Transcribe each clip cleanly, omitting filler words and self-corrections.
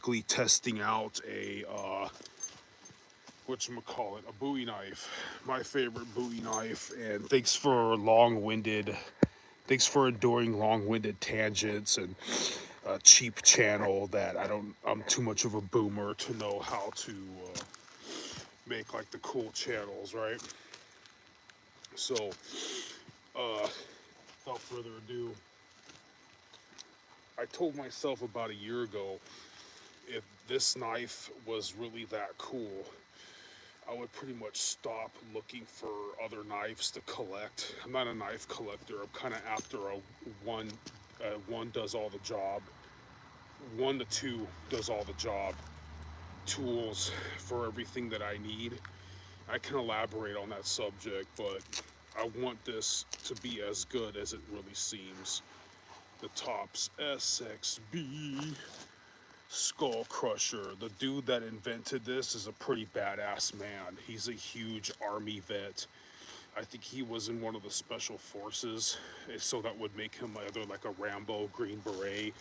basically testing out a whatchamacallit, a Bowie knife, my favorite Bowie knife. And thanks for enduring long-winded tangents and a cheap channel that I'm too much of a boomer to know how to make like the cool channels, right? So, without further ado, I told myself about a year ago, if this knife was really that cool, I would pretty much stop looking for other knives to collect. I'm not a knife collector. I'm kind of after a one does all the job, 1 to 2 does all the job tools for everything that I need. I can elaborate on that subject, but I want this to be as good as it really seems. The Tops SXB Skull Crusher. The dude that invented this is a pretty badass man. He's a huge army vet. I think he was in one of the special forces, so that would make him either like a Rambo Green Beret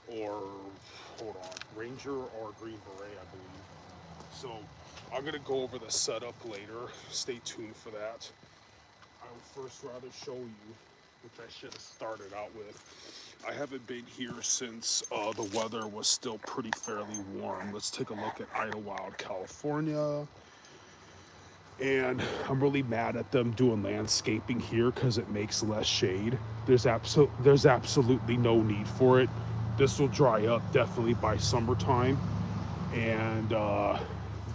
or, hold on, Ranger or Green Beret, I believe. So I'm gonna go over the setup later. Stay tuned for that. I would first rather show you, which I should have started out with. I haven't been here since the weather was still pretty fairly warm. Let's take a look at Idlewild, California. And I'm really mad at them doing landscaping here because it makes less shade. There's absolutely no need for it. This will dry up definitely by summertime. And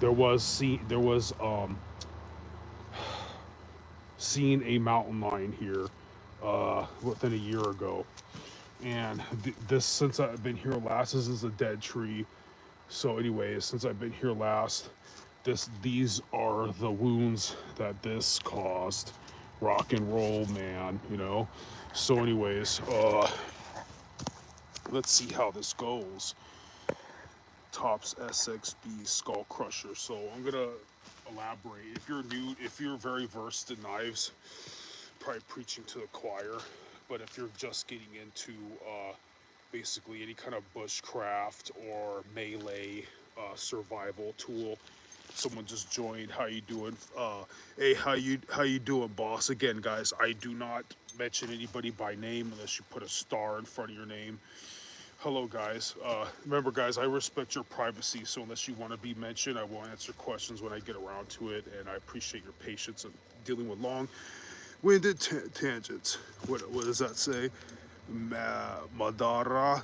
there was seen a mountain lion here within a year ago. And this, since I've been here last, this is a dead tree. So anyways, since I've been here last, these are the wounds that this caused. Rock and roll, man, you know. So anyways, let's see how this goes. Tops SXB Skull Crusher. So I'm gonna elaborate. If you're very versed in knives, probably preaching to the choir. But if you're just getting into basically any kind of bushcraft or melee survival tool, someone just joined. How you doing? Hey, how you doing, boss? Again, guys, I do not mention anybody by name unless you put a star in front of your name. Hello, guys. Remember, guys, I respect your privacy, so unless you want to be mentioned, I will answer questions when I get around to it, and I appreciate your patience in dealing with long-winded tangents. What does that say? Madara.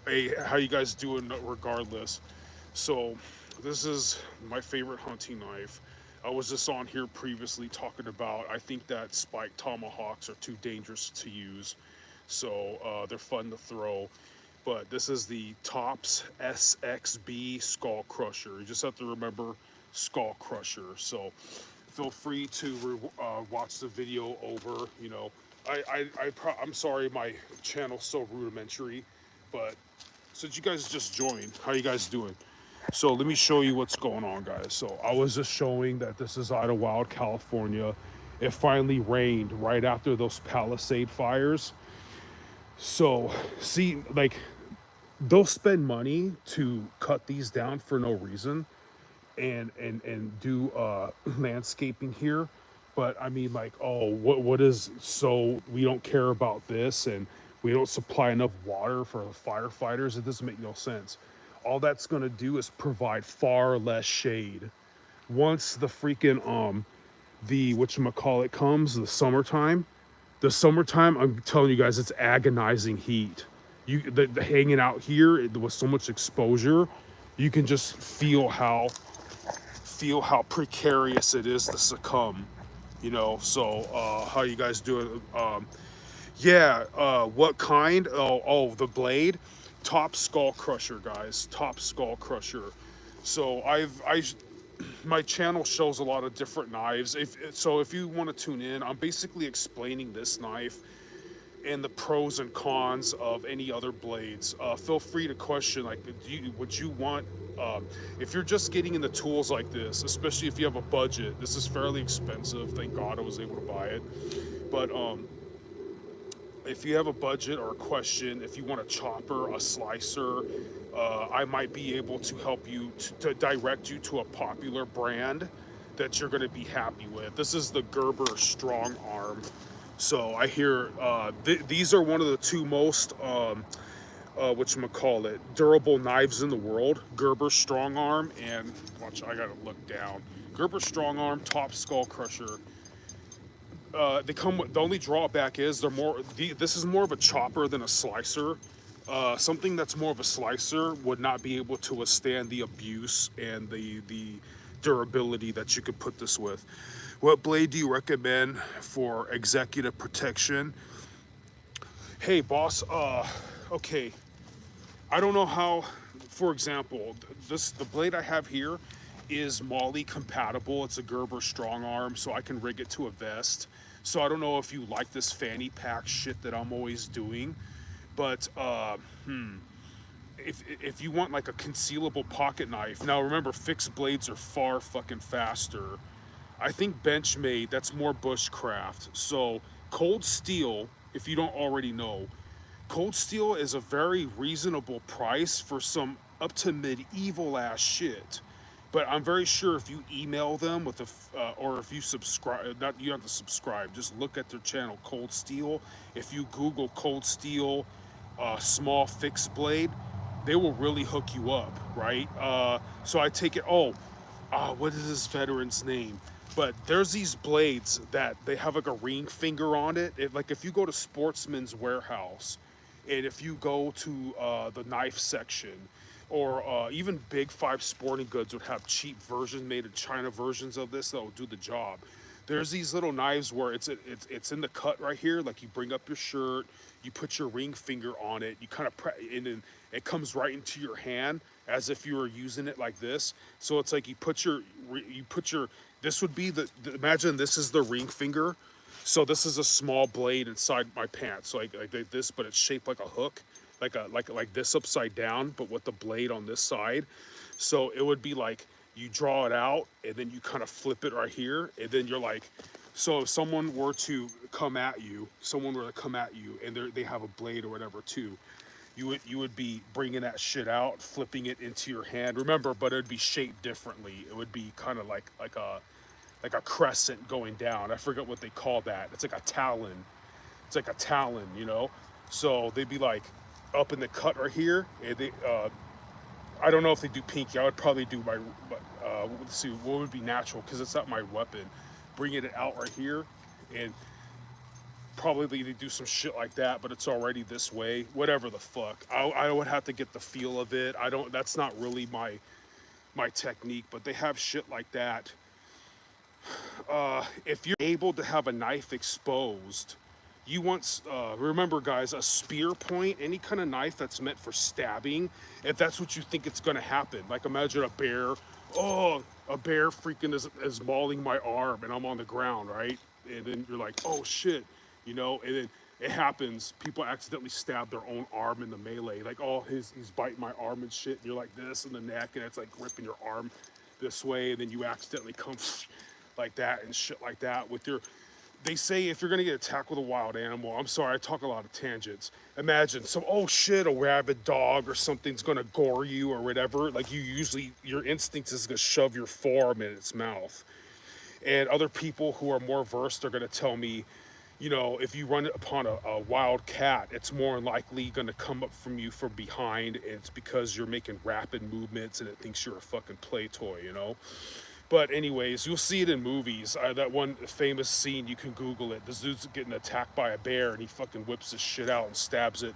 Hey, how you guys doing? Regardless. So, this is my favorite hunting knife. I was just on here previously talking about, I think that spiked tomahawks are too dangerous to use. So they're fun to throw. But this is the Tops SXB Skull Crusher. You just have to remember Skull Crusher. So feel free to watch the video over. You know, I'm sorry my channel's so rudimentary, but since you guys just joined, how you guys doing? So let me show you what's going on, guys. So I was just showing that this is Idlewild, California. It finally rained right after those Palisade fires. So, see, like, they'll spend money to cut these down for no reason and do landscaping here. But I mean, like, oh, what is, so we don't care about this and we don't supply enough water for the firefighters? It doesn't make no sense. All that's gonna do is provide far less shade. Once the freaking the whatchamacallit comes, the summertime, I'm telling you guys, it's agonizing heat. The hanging out here with so much exposure, you can just feel how precarious it is to succumb. You know, so how you guys doing? Yeah, what kind? Oh, the blade, Top Skull Crusher, guys. Top Skull Crusher. So my channel shows a lot of different knives. If you want to tune in, I'm basically explaining this knife and the pros and cons of any other blades. Feel free to question, like, would you want, if you're just getting into tools like this, especially if you have a budget, this is fairly expensive. Thank God I was able to buy it. But if you have a budget or a question, if you want a chopper, a slicer, I might be able to help you to direct you to a popular brand that you're going to be happy with. This is the Gerber Strong Arm. So I hear these are one of the two most whatchamacallit, durable knives in the world. Gerber Strong Arm and watch, I gotta look down. Gerber Strong Arm, Top Skull Crusher. They come with, the only drawback is they're more. This is more of a chopper than a slicer. Something that's more of a slicer would not be able to withstand the abuse and the durability that you could put this with. What blade do you recommend for executive protection? Hey, boss. Okay. I don't know how. For example, the blade I have here is mele compatible. It's a Gerber strong arm, so I can rig it to a vest. So I don't know if you like this fanny pack shit that I'm always doing, but if you want like a concealable pocket knife, now remember fixed blades are far fucking faster. I think Benchmade, that's more bushcraft. So cold steel, if you don't already know, cold steel is a very reasonable price for some up to medieval ass shit. But I'm very sure if you email them with or if you subscribe, not you have to subscribe, just look at their channel, Cold Steel. If you Google Cold Steel, small fixed blade, they will really hook you up, right? So I take it. Oh, what is this veteran's name? But there's these blades that they have like a ring finger on it. Like if you go to Sportsman's Warehouse, and if you go to the knife section, or even Big Five Sporting Goods would have cheap versions, made in China versions of this that will do the job. There's these little knives where it's in the cut right here. Like you bring up your shirt, you put your ring finger on it, you kind of and then it comes right into your hand as if you were using it like this. So it's like you put your this would be imagine this is the ring finger. So this is a small blade inside my pants, like this, but it's shaped like a hook, like this upside down, but with the blade on this side. So it would be like you draw it out and then you kind of flip it right here, and then you're like, so if someone were to come at you, and they have a blade or whatever too, you would be bringing that shit out, flipping it into your hand. Remember, but it'd be shaped differently. It would be kind of like a crescent going down. I forget what they call that. It's like a talon. It's like a talon, you know. So they'd be like up in the cut right here, and they. I don't know if they do pinky. I would probably do my. Let's see what would be natural because it's not my weapon. Bringing it out right here, and probably they do some shit like that, but it's already this way. Whatever the fuck. I would have to get the feel of it. I don't. That's not really my technique, but they have shit like that. If you're able to have a knife exposed, you want, remember guys, a spear point, any kind of knife that's meant for stabbing, if that's what you think it's going to happen. Like imagine a bear, a bear freaking is mauling my arm and I'm on the ground, right? And then you're like, oh shit, you know, and then it happens, people accidentally stab their own arm in the melee, like, oh, he's biting my arm and shit, and you're like this in the neck, and it's like gripping your arm this way, and then you accidentally come like that and shit like that with your. They say if you're gonna get attacked with a wild animal, I'm sorry, I talk a lot of tangents. Imagine some, oh shit, a rabid dog or something's gonna gore you or whatever. Like your instinct is gonna shove your forearm in its mouth. And other people who are more versed are gonna tell me, you know, if you run upon a wild cat, it's more likely gonna come up from you from behind. And it's because you're making rapid movements and it thinks you're a fucking play toy, you know? But anyways, you'll see it in movies. That one famous scene, you can Google it. This dude's getting attacked by a bear, and he fucking whips his shit out and stabs it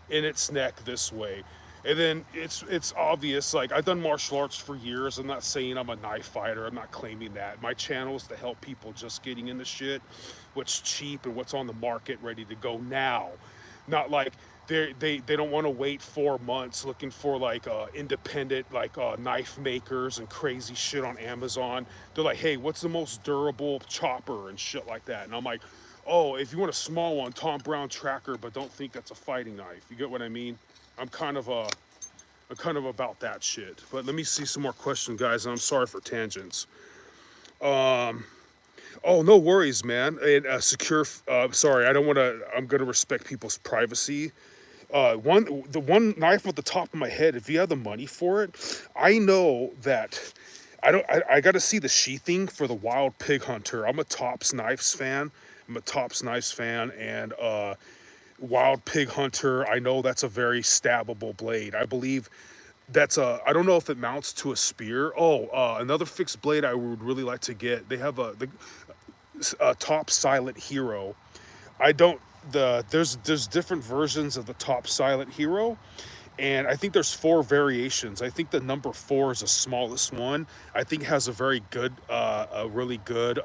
in its neck this way. And then it's obvious. Like I've done martial arts for years. I'm not saying I'm a knife fighter. I'm not claiming that. My channel is to help people just getting into shit, what's cheap and what's on the market, ready to go now. Not like they don't want to wait 4 months looking for like independent like knife makers and crazy shit on Amazon. They're like, hey, what's the most durable chopper and shit like that? And I'm like, oh, if you want a small one, Tom Brown Tracker, but don't think that's a fighting knife. You get what I mean? I'm kind of about that shit. But let me see some more questions, guys, and I'm sorry for tangents. Oh, no worries, man. And secure. Sorry, I don't want to. I'm gonna respect people's privacy. The one knife at the top of my head. If you have the money for it, I know that. I don't. I got to see the sheathing for the Wild Pig Hunter. I'm a Tops Knives fan. I'm a Tops Knives fan, and Wild Pig Hunter. I know that's a very stabbable blade. I believe that's a. I don't know if it mounts to a spear. Oh, another fixed blade I would really like to get. They have a Top Silent Hero. I don't there's different versions of the Top Silent Hero, and I think there's four variations. I think the number four is the smallest one. I think it has a very good, a really good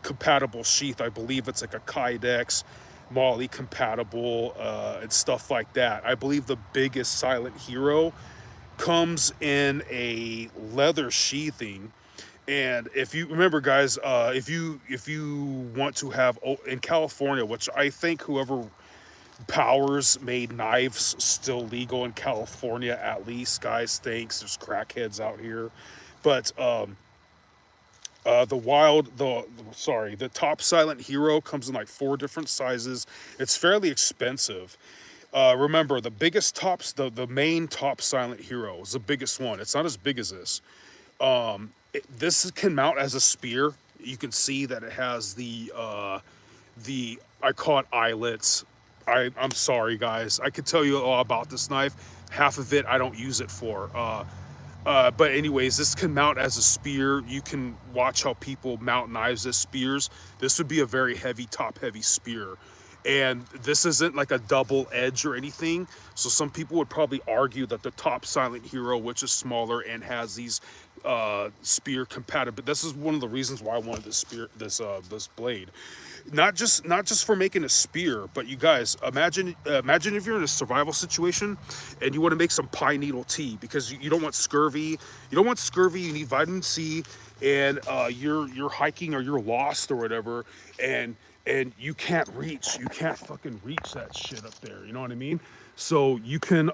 compatible sheath. I believe it's like a Kydex, Molly compatible, and stuff like that. I believe the biggest Silent Hero comes in a leather sheathing. And if you remember, guys, if you want to have in California, which I think whoever powers made knives still legal in California, at least, guys, thanks. There's crackheads out here, but the wild the sorry the Top Silent Hero comes in like four different sizes. It's fairly expensive. Remember, the biggest tops, the main Top Silent Hero is the biggest one. It's not as big as this. This can mount as a spear. You can see that it has the I call it eyelets. I'm sorry, guys. I could tell you all about this knife. Half of it I don't use it for. But anyways, this can mount as a spear. You can watch how people mount knives as spears. This would be a very heavy, top-heavy spear. And this isn't like a double edge or anything. So some people would probably argue that the Top Silent Hero, which is smaller and has these spear compatible. This is one of the reasons why I wanted this spear, this blade. Not just for making a spear, but you guys imagine if you're in a survival situation and you want to make some pine needle tea because you don't want scurvy. You don't want scurvy. You need vitamin C, and you're hiking or you're lost or whatever, and you can't fucking reach that shit up there. You know what I mean? So you can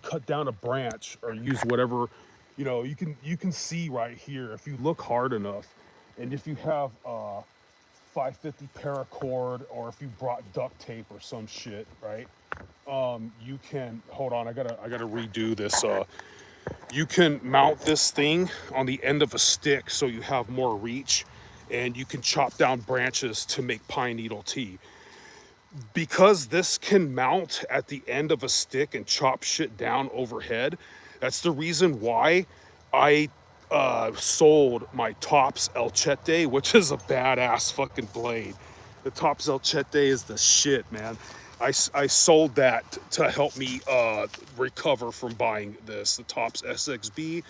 cut down a branch or use whatever. You can see right here if you look hard enough, and if you have 550 paracord, or if you brought duct tape or some shit, right? You can hold on. I gotta redo this. You can mount this thing on the end of a stick so you have more reach, and you can chop down branches to make pine needle tea. Because this can mount at the end of a stick and chop shit down overhead, that's the reason why I sold my Tops El Chete, which is a badass fucking blade. The Tops El Chete is the shit, man. I sold that to help me recover from buying this, the Tops SXB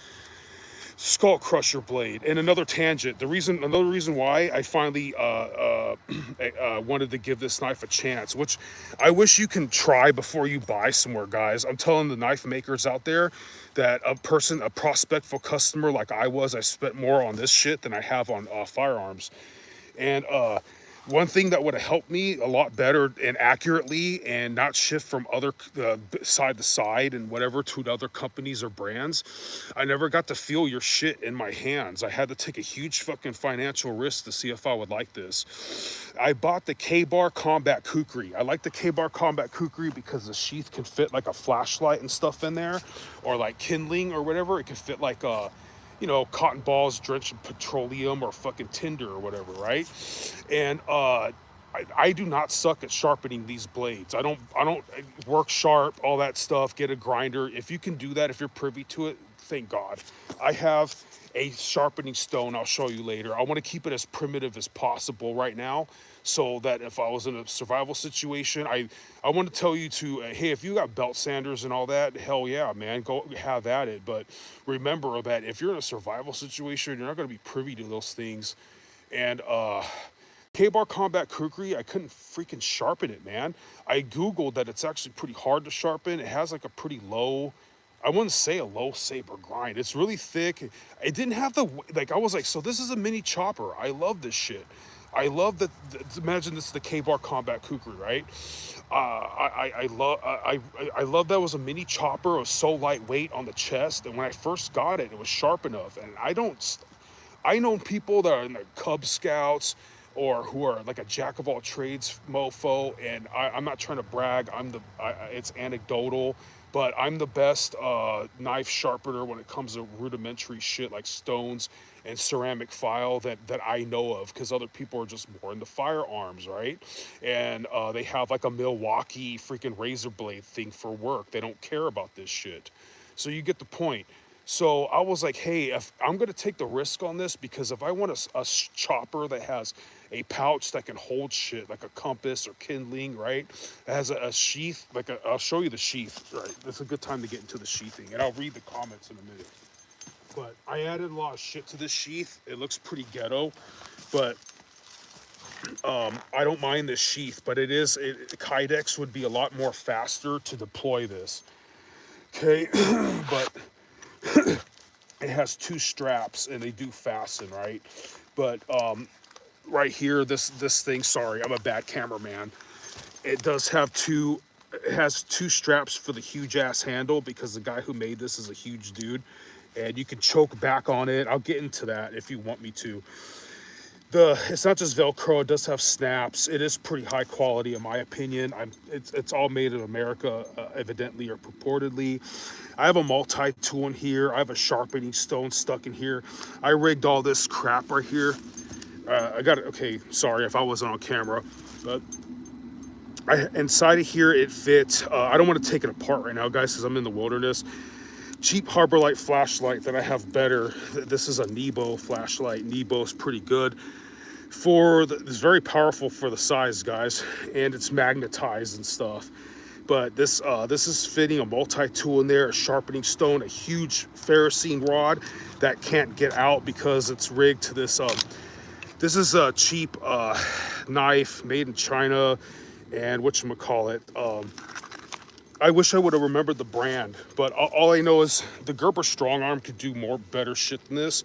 Skull Crusher blade. And another tangent. Another reason why I finally wanted to give this knife a chance, which I wish you can try before you buy somewhere, guys. I'm telling the knife makers out there that a prospectful customer like I was, I spent more on this shit than I have on firearms. And one thing that would have helped me a lot better and accurately and not shift from other side to side and whatever to other companies or brands, I never got to feel your shit in my hands. I had to take a huge fucking financial risk to see if I would like this. I bought the K-Bar Combat Kukri. I like the K-Bar Combat Kukri because the sheath can fit like a flashlight and stuff in there, or like kindling or whatever. It can fit like a cotton balls drenched in petroleum or fucking tinder or whatever, right? And I do not suck at sharpening these blades. I don't work sharp, all that stuff, get a grinder. If you can do that, if you're privy to it, thank God. I have a sharpening stone I'll show you later. I want to keep it as primitive as possible right now, so that if I was in a survival situation, I want to tell you to, hey, if you got belt sanders and all that, hell yeah, man, go have at it. But remember that if you're in a survival situation, you're not going to be privy to those things. And K-Bar Combat Kukri, I couldn't freaking sharpen it, man. I Googled that it's actually pretty hard to sharpen. It has like a pretty low, I wouldn't say a low saber grind. It's really thick. It didn't have I was like, so this is a mini chopper. I love this shit. I love that. Imagine this is the K-Bar Combat Kukri, right? I love that it was a mini chopper. It was so lightweight on the chest, and when I first got it, it was sharp enough. And I know people that are in the Cub Scouts or who are like a jack of all trades mofo, and I'm not trying to brag. It's anecdotal, but I'm the best knife sharpener when it comes to rudimentary shit like stones and ceramic file that I know of, because other people are just more into firearms, right? And they have like a Milwaukee freaking razor blade thing for work. They don't care about this shit. So you get the point. So I was like, hey, if I'm going to take the risk on this, because if I want a chopper that has a pouch that can hold shit, like a compass or kindling, right? It has a sheath, I'll show you the sheath, right? That's a good time to get into the sheathing, and I'll read the comments in a minute. But I added a lot of shit to this sheath. It looks pretty ghetto, but I don't mind this sheath, but Kydex would be a lot more faster to deploy this. Okay, but it has two straps and they do fasten, right? But right here, this thing, sorry, I'm a bad cameraman. It has two straps for the huge ass handle, because the guy who made this is a huge dude, and you can choke back on it. I'll get into that if you want me to. It's not just Velcro, it does have snaps. It is pretty high quality in my opinion. It's all made in America, evidently or purportedly. I have a multi-tool in here. I have a sharpening stone stuck in here. I rigged all this crap right here. I got it. Okay, sorry if I wasn't on camera, but inside of here it fits. I don't want to take it apart right now, guys, because I'm in the wilderness. Cheap Harbor Light flashlight that I have better. This is a Nebo flashlight. Nebo's pretty good. It's very powerful for the size, guys, and it's magnetized and stuff. But this is fitting a multi-tool in there, a sharpening stone, a huge ferrocene rod that can't get out because it's rigged to this. This is a cheap knife made in China, and whatchamacallit. I wish I would have remembered the brand, but all I know is the Gerber Strong Arm could do better shit than this.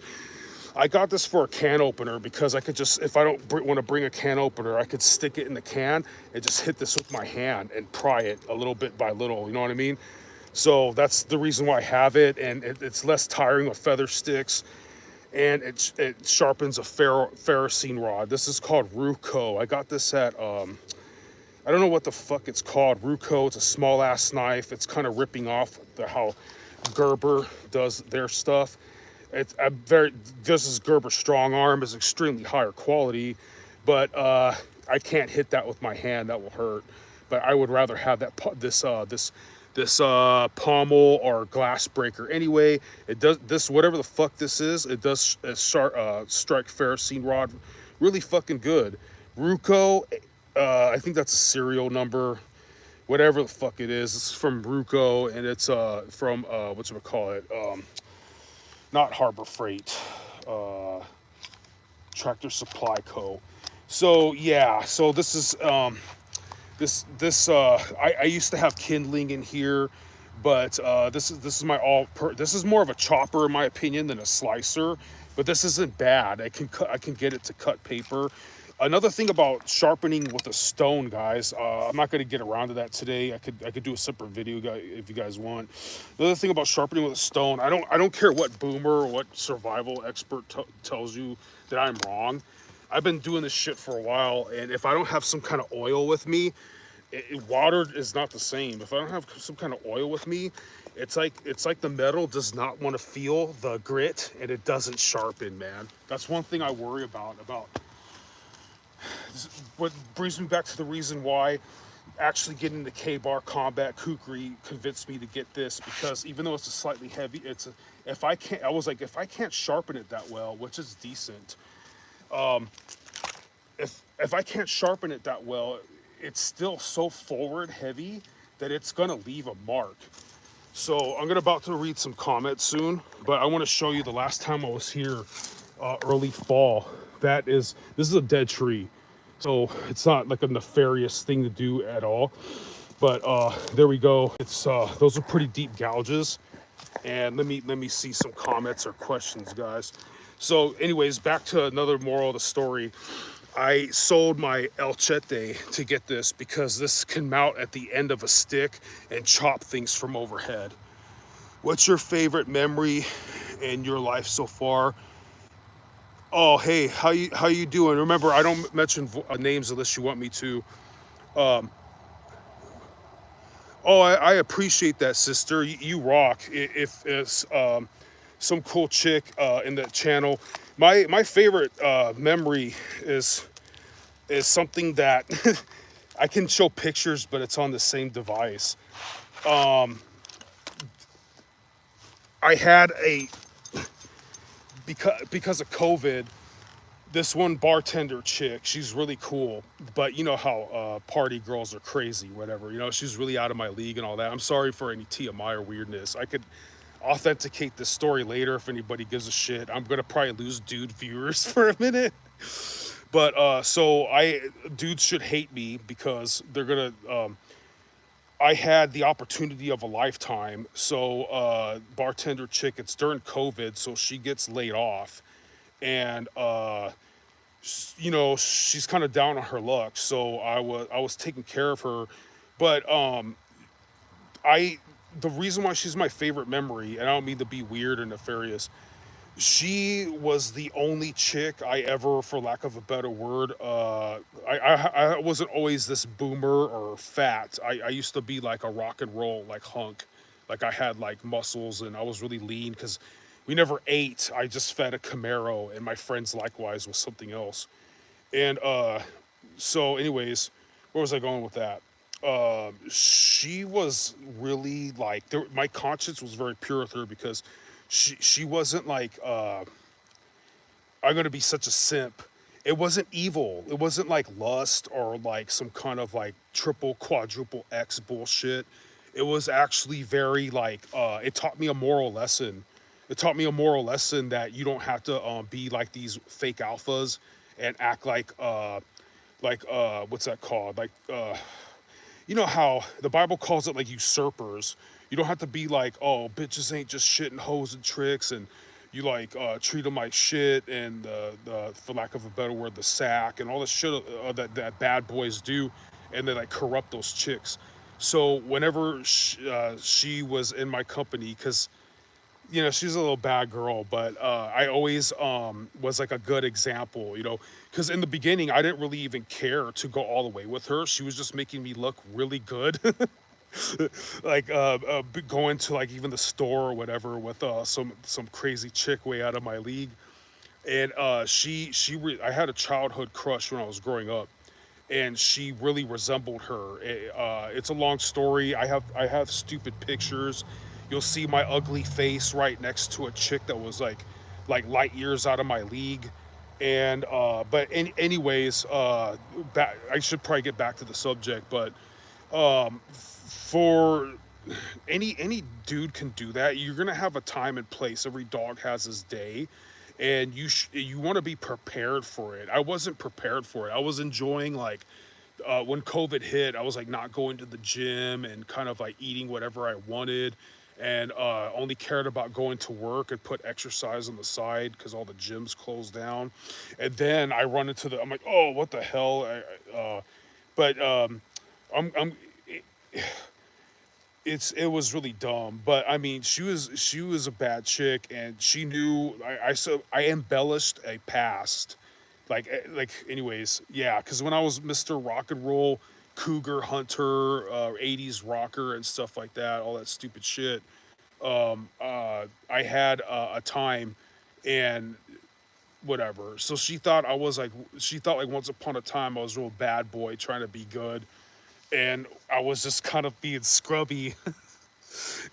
I got this for a can opener because I could just, if I don't want to bring a can opener, I could stick it in the can and just hit this with my hand and pry it a little bit by little, you know what I mean? So that's the reason why I have it, and it's less tiring with feather sticks, and it sharpens a ferrocene rod. This is called Ruco. I got this at, I don't know what the fuck it's called. Ruco, it's a small ass knife. It's kind of ripping off how Gerber does their stuff. This is Gerber Strong Arm, is extremely higher quality, but I can't hit that with my hand. That will hurt. But I would rather have this pommel or glass breaker. Anyway, it does this, whatever the fuck this is. It does strike ferrocene rod really fucking good. Ruco, I think that's a serial number. Whatever the fuck it is, it's from Ruco, and it's from whatchamacallit, not Harbor Freight, Tractor Supply Co. So yeah, so this is I used to have kindling in here, but this is this is more of a chopper in my opinion than a slicer, but this isn't bad. I can get it to cut paper. Another thing about sharpening with a stone, guys, I'm not going to get around to that today. I could do a separate video if you guys want. Another thing about sharpening with a stone, I don't care what boomer or what survival expert tells you that I'm wrong. I've been doing this shit for a while, and if I don't have some kind of oil with me, water is not the same. If I don't have some kind of oil with me, it's like the metal does not want to feel the grit, and it doesn't sharpen, man. That's one thing I worry about. What brings me back to the reason why actually getting the K-Bar Combat Kukri convinced me to get this, because even though it's a slightly heavy, if I can't sharpen it that well, which is decent, if I can't sharpen it that well, it's still so forward heavy that it's gonna leave a mark. So I'm about to read some comments soon, but I want to show you the last time I was here, early fall. This is a dead tree, so it's not like a nefarious thing to do at all. But there we go. It's those are pretty deep gouges. And let me see some comments or questions, guys. So anyways, back to another moral of the story. I sold my El Chete to get this because this can mount at the end of a stick and chop things from overhead. What's your favorite memory in your life so far? Oh, hey, how you doing? Remember, I don't mention names unless you want me to. Oh, I appreciate that, sister. You rock. If it's some cool chick in the channel, my favorite memory is something that I can show pictures, but it's on the same device. I had a because of COVID, this one bartender chick, she's really cool, but you know how party girls are crazy, whatever. You know, she's really out of my league and all that. I'm sorry for any TMI or weirdness. I could authenticate this story later if anybody gives a shit. I'm gonna probably lose dude viewers for a minute. But so I dudes should hate me because they're gonna. I had the opportunity of a lifetime. So bartender chick, it's during COVID, so she gets laid off, and you know, she's kind of down on her luck. So I was taking care of her, but I the reason why she's my favorite memory, and I don't mean to be weird or nefarious, she was the only chick I ever, for lack of a better word, I wasn't always this boomer or fat. I used to be like a rock and roll like hunk, like I had like muscles and I was really lean because we never ate. I just fed a Camaro, and my friends likewise was something else. And so, anyways, where was I going with that? She was really like my conscience was very pure with her because she wasn't like I'm gonna be such a simp. It wasn't evil. It wasn't like lust or like some kind of like triple quadruple X bullshit. It was actually very like it taught me a moral lesson. It taught me a moral lesson that you don't have to be like these fake alphas and act like what's that called? Like you know how the Bible calls it like usurpers. You don't have to be like, oh, bitches ain't just shit and hoes and tricks, and you like treat them like shit, and for lack of a better word, the sack and all the shit that bad boys do, and they like corrupt those chicks. So whenever she was in my company, because you know she's a little bad girl, but I always was like a good example, you know, because in the beginning I didn't really even care to go all the way with her. She was just making me look really good. Like going to like even the store or whatever with some crazy chick way out of my league, and I had a childhood crush when I was growing up, and she really resembled her. It's a long story. I have stupid pictures. You'll see my ugly face right next to a chick that was like light years out of my league. And but anyways, I should probably get back to the subject, but for any dude can do that. You're gonna have a time and place. Every dog has his day, and you want to be prepared for it. I wasn't prepared for it. I was enjoying like when COVID hit. I was like not going to the gym and kind of like eating whatever I wanted, and only cared about going to work and put exercise on the side because all the gyms closed down. And then I run into I'm like, oh, what the hell? But I'm it was really dumb. But I mean, she was a bad chick, and she knew. I embellished a past, like anyways, yeah. Because when I was Mr. Rock and Roll, Cougar Hunter, '80s rocker and stuff like that, all that stupid shit. I had a time, and whatever. So she thought like once upon a time I was a real bad boy trying to be good, and I was just kind of being scrubby.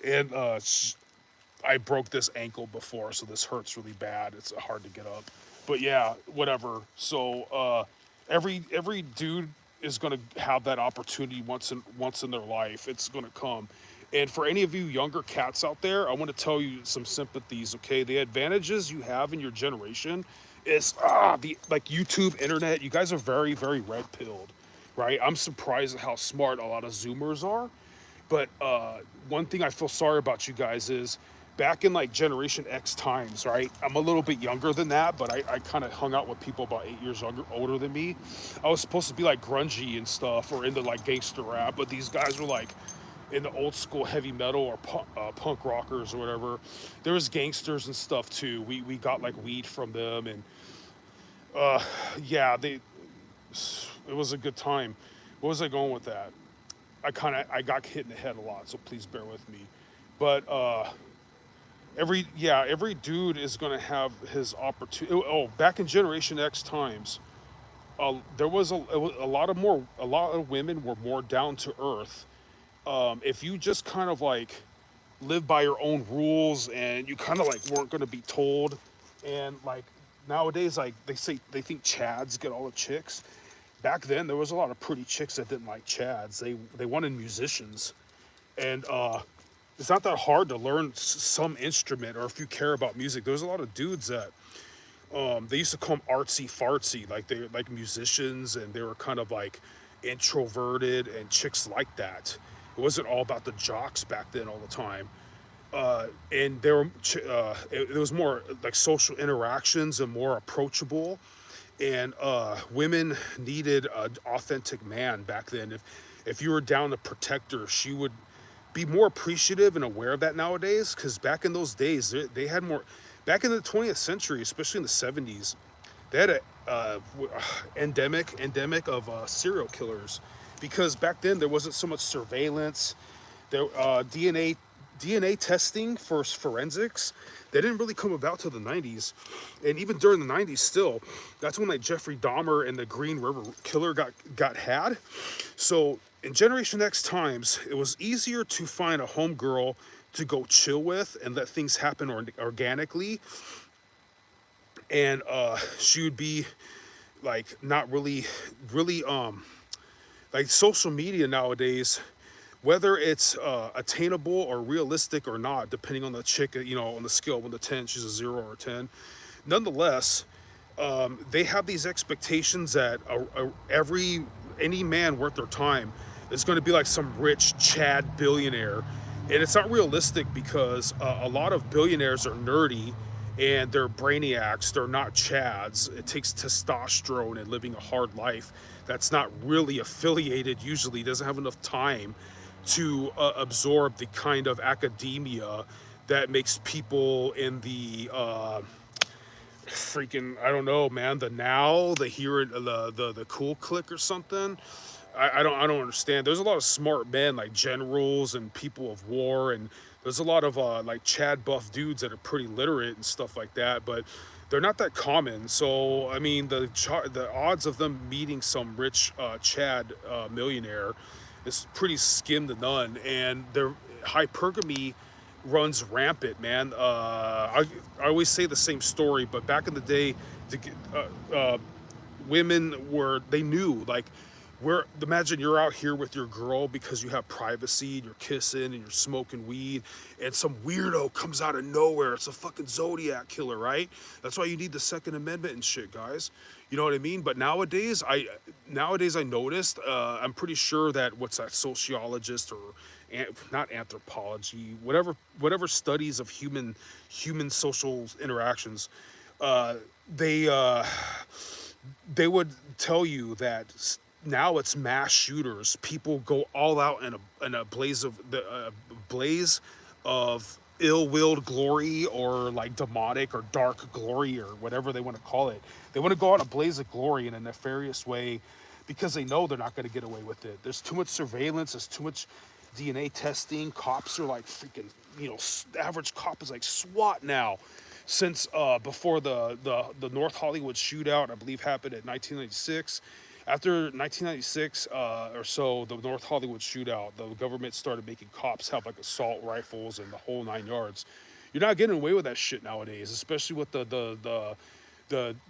And I broke this ankle before, so this hurts really bad. It's hard to get up, but yeah, whatever. So every dude is gonna have that opportunity once in their life. It's gonna come. And for any of you younger cats out there, I want to tell you some sympathies. Okay, the advantages you have in your generation is the like YouTube, internet. You guys are very very red pilled, right? I'm surprised at how smart a lot of Zoomers are. But one thing I feel sorry about you guys is back in like Generation X times, right? I'm a little bit younger than that, but I kind of hung out with people about 8 years older than me. I was supposed to be like grungy and stuff or into like gangster rap, but these guys were like in the old school heavy metal or punk rockers or whatever. There was gangsters and stuff too. We got like weed from them, and uh, yeah, it was a good time. What was I going with that? I got hit in the head a lot, so please bear with me. But every dude is gonna have his opportunity. Oh, back in Generation X times, there was a lot of more a lot of women were more down to earth. If you just kind of like live by your own rules and you kind of like weren't going to be told, and like nowadays, like they say they think chads get all the chicks. Back then there was a lot of pretty chicks that didn't like chads. They wanted musicians. And it's not that hard to learn some instrument, or if you care about music. There's a lot of dudes that they used to call them artsy fartsy, like they like musicians, and they were kind of like introverted, and chicks like that. It wasn't all about the jocks back then all the time. And there were it was more like social interactions and more approachable. And women needed an authentic man back then. If you were down to protect her, she would be more appreciative and aware of that nowadays. Because back in those days, they had more. Back in the 20th century, especially in the 70s, they had a endemic of serial killers, because back then there wasn't so much surveillance. There DNA testing for forensics, they didn't really come about till the 90s. And even during the 90s still, that's when like Jeffrey Dahmer and the Green River Killer got had. So in Generation X times, it was easier to find a homegirl to go chill with and let things happen organically. And she would be like not really like social media nowadays, whether it's attainable or realistic or not, depending on the chick, on the scale of 1 to 10, she's a 0 or a 10. Nonetheless, they have these expectations that any man worth their time is going to be like some rich Chad billionaire, and it's not realistic, because a lot of billionaires are nerdy and they're brainiacs. They're not Chads. It takes testosterone and living a hard life that's not really affiliated, usually doesn't have enough time to absorb the kind of academia that makes people in the freaking, I don't know, man, the now the here the cool clique or something. I don't understand. There's a lot of smart men like generals and people of war, and there's a lot of like Chad buff dudes that are pretty literate and stuff like that, but they're not that common. So I mean, the odds of them meeting some rich Chad millionaire is pretty skim to none, and their hypergamy runs rampant, man. I always say the same story, but back in the day, to get, women they knew, like, imagine you're out here with your girl because you have privacy and you're kissing and you're smoking weed, and some weirdo comes out of nowhere. It's a fucking Zodiac killer, right? That's why you need the Second Amendment and shit, guys. You know what I mean? But nowadays I noticed, I'm pretty sure that, what's that, sociologist, or not anthropology, whatever studies of human social interactions, uh, they uh, they would tell you that now it's mass shooters. People go all out in a blaze of ill-willed glory, or like demonic or dark glory, or whatever they want to call it. They want to go out in a blaze of glory in a nefarious way, because they know they're not going to get away with it. There's too much surveillance. There's too much DNA testing. Cops are like freaking, the average cop is like SWAT now. Since before the North Hollywood shootout, I believe, happened in 1996. After 1996 or so, the North Hollywood shootout, the government started making cops have like assault rifles and the whole 9 yards. You're not getting away with that shit nowadays, especially with the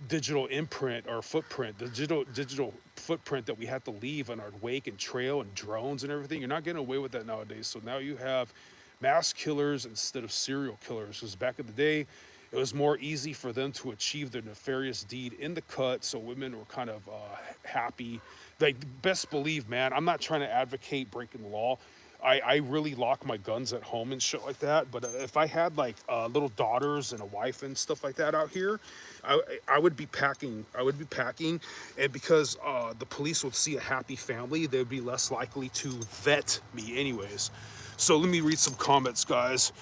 digital imprint or footprint, the digital footprint that we have to leave on our wake and trail and drones and everything. You're not getting away with that nowadays. So now you have mass killers instead of serial killers. Because back in the day, it was more easy for them to achieve their nefarious deed in the cut, so women were kind of happy. Like, best believe, man, I'm not trying to advocate breaking the law. I really lock my guns at home and shit like that. But if I had like little daughters and a wife and stuff like that out here, I would be packing. I would be packing, and because the police would see a happy family, they'd be less likely to vet me, anyways. So let me read some comments, guys.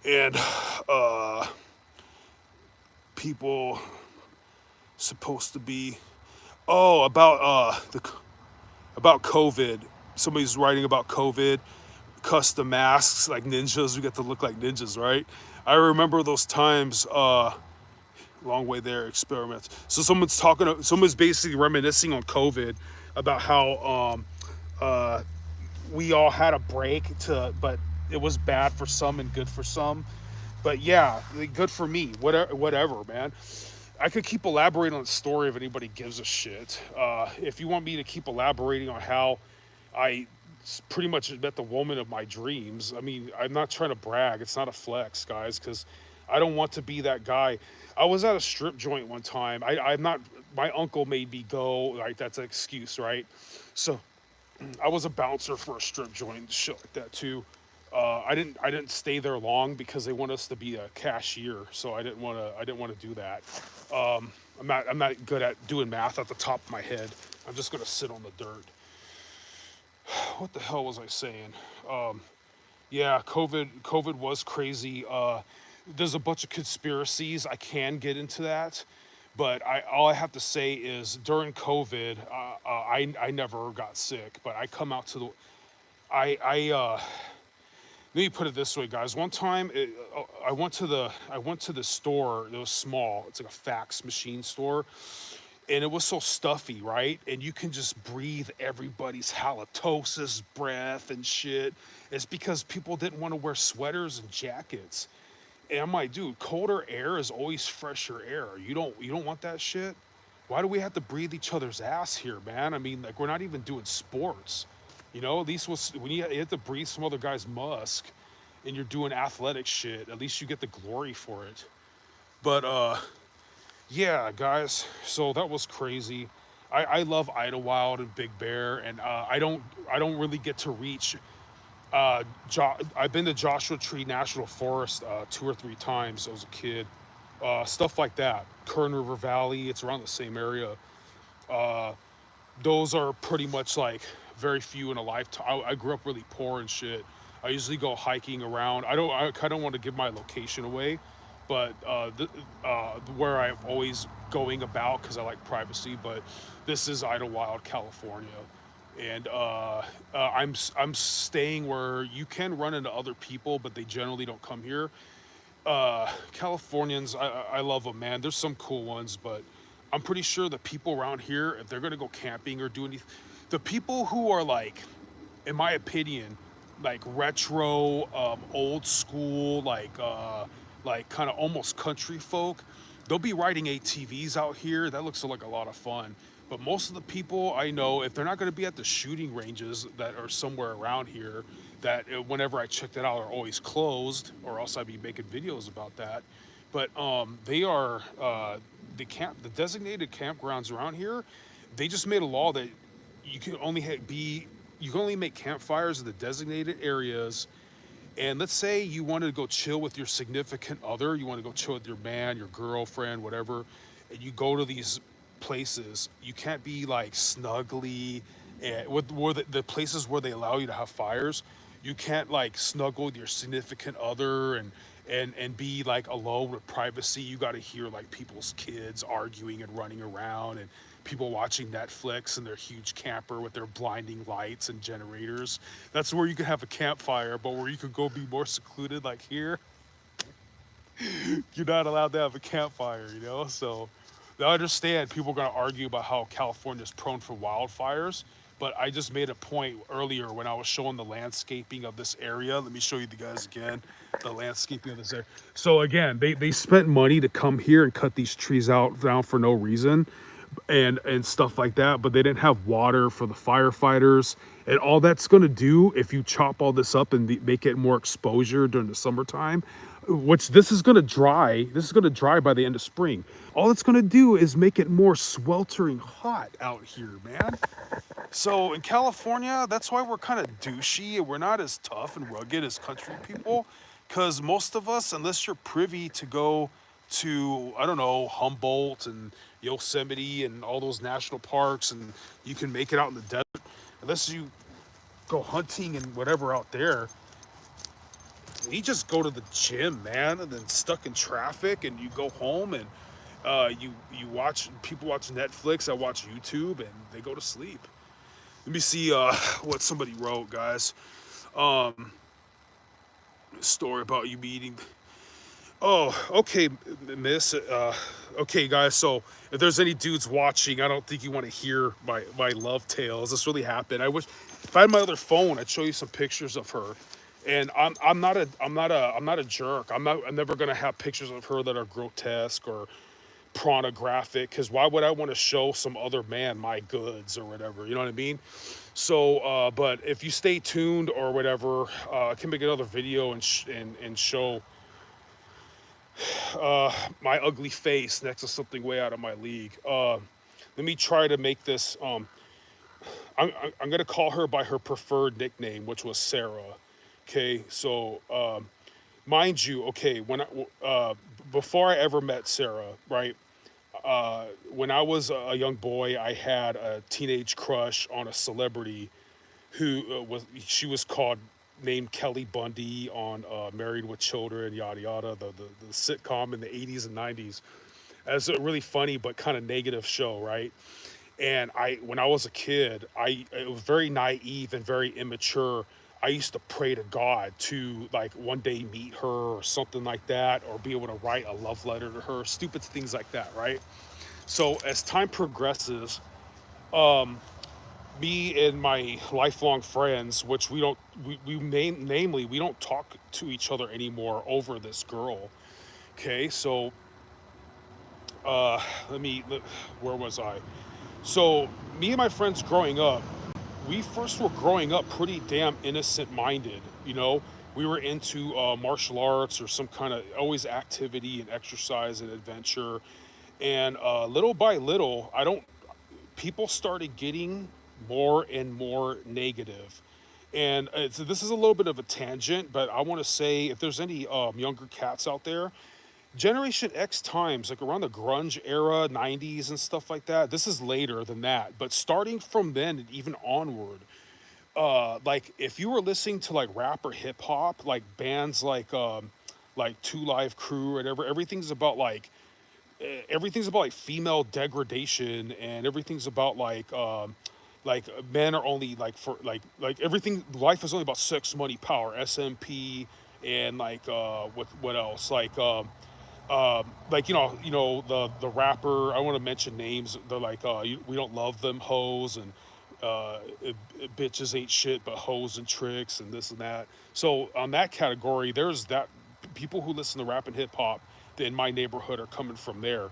And people supposed to be? Oh, about COVID. Somebody's writing about COVID, custom masks like ninjas. We get to look like ninjas, right? I remember those times. Long way there, experiments. So someone's basically reminiscing on COVID about how we all had a break but it was bad for some and good for some. But yeah, good for me. Whatever, man. I could keep elaborating on the story if anybody gives a shit. If you want me to keep elaborating on how I pretty much met the woman of my dreams, I mean, I'm not trying to brag. It's not a flex, guys, because I don't want to be that guy. I was at a strip joint one time. I'm not. My uncle made me go. Right, that's an excuse, right? So I was a bouncer for a strip joint, shit like that too. I didn't stay there long because they want us to be a cashier, so I didn't want to do that. I'm not good at doing math at the top of my head. I'm just gonna sit on the dirt. What the hell was I saying? Yeah, COVID was crazy. There's a bunch of conspiracies. I can get into that, but all I have to say is during COVID, I never got sick, but I come out to the I let me put it this way, guys. One time, I went to the store. It was small. It's like a fax machine store, and it was so stuffy, right? And you can just breathe everybody's halitosis breath and shit. It's because people didn't want to wear sweaters and jackets. And I'm like, dude, colder air is always fresher air. You don't want that shit. Why do we have to breathe each other's ass here, man? I mean, like we're not even doing sports. At least when you have to breathe some other guy's musk, and you're doing athletic shit, at least you get the glory for it. But yeah, guys. So that was crazy. I love Idlewild and Big Bear, and I don't really get to reach. I've been to Joshua Tree National Forest 2 or 3 times as a kid. Stuff like that. Kern River Valley. It's around the same area. Those are pretty much like very few in a lifetime. I grew up really poor and shit. I usually go hiking around. I kind of want to give my location away, but where I'm always going about because I like privacy. But this is Idlewild, California, and I'm staying where you can run into other people, but they generally don't come here. Californians, I love them, man. There's some cool ones, but I'm pretty sure the people around here, if they're gonna go camping or do anything, the people who are like, in my opinion, like retro, old school, like kind of almost country folk, they'll be riding ATVs out here. That looks like a lot of fun. But most of the people I know, if they're not going to be at the shooting ranges that are somewhere around here, that whenever I check that out are always closed, or else I'd be making videos about that. But the designated campgrounds around here, they just made a law that you can only you can only make campfires in the designated areas. And let's say you wanted to go chill with your significant other, you want to go chill with your man, your girlfriend, whatever, and you go to these places, you can't be like snuggly, and with where the places where they allow you to have fires, you can't like snuggle with your significant other and be like alone with privacy. You got to hear like people's kids arguing and running around, and people watching Netflix in their huge camper with their blinding lights and generators. That's where you can have a campfire, but where you could go be more secluded, like here, you're not allowed to have a campfire, So I understand people are going to argue about how California is prone for wildfires, but I just made a point earlier when I was showing the landscaping of this area. Let me show you the guys again, the landscaping of this area. So again, they spent money to come here and cut these trees out down for no reason, and stuff like that, but they didn't have water for the firefighters. And all that's going to do, if you chop all this up and make it more exposure during the summertime, which this is going to dry by the end of spring, all it's going to do is make it more sweltering hot out here, man. So in California, that's why we're kind of douchey and we're not as tough and rugged as country people, because most of us, unless you're privy to go to, I don't know, Humboldt and Yosemite and all those national parks, and you can make it out in the desert, unless you go hunting and whatever out there, we just go to the gym, man, and then stuck in traffic, and you go home, and You watch people watch Netflix. I watch YouTube, and they go to sleep. Let me see what somebody wrote, guys. Um, Story about you meeting. Oh, okay, miss. Okay, guys. So if there's any dudes watching, I don't think you want to hear my love tales. This really happened. I wish if I had my other phone, I'd show you some pictures of her. And I'm not a jerk. I'm never gonna have pictures of her that are grotesque or pornographic. Because why would I want to show some other man my goods or whatever? You know what I mean? So, but if you stay tuned or whatever, I can make another video and show my ugly face next to something way out of my league. Let me try to make this. I'm gonna call her by her preferred nickname, which was Sarah. Okay, so mind you, okay, before I ever met Sarah, right? When I was a young boy, I had a teenage crush on a celebrity who she was called named Kelly Bundy on Married with Children, yada yada, the sitcom in the 80s and 90s. As a really funny but kind of negative show, right? And when I was a kid, it was very naive and very immature. I used to pray to God to like one day meet her or something like that, or be able to write a love letter to her, stupid things like that, right? So as time progresses, me and my lifelong friends, which namely we don't talk to each other anymore over this girl. Okay, so let me, where was I? So me and my friends growing up, we first were growing up pretty damn innocent minded. You know, we were into martial arts or some kind of always activity and exercise and adventure. And little by little, I don't people started getting more and more negative. And so this is a little bit of a tangent, but I want to say if there's any younger cats out there, Generation X times, like around the grunge era, 90s and stuff like that, this is later than that. But starting from then and even onward, like if you were listening to like rap or hip hop, like bands like Two Live Crew or whatever, everything's about like female degradation, and everything's about like men are only like for like everything, life is only about sex, money, power, SMP. And what else, like the rapper, I want to mention names, they're like we don't love them hoes, and bitches ain't shit but hoes and tricks and this and that. So on that category, there's that people who listen to rap and hip hop in my neighborhood are coming from there.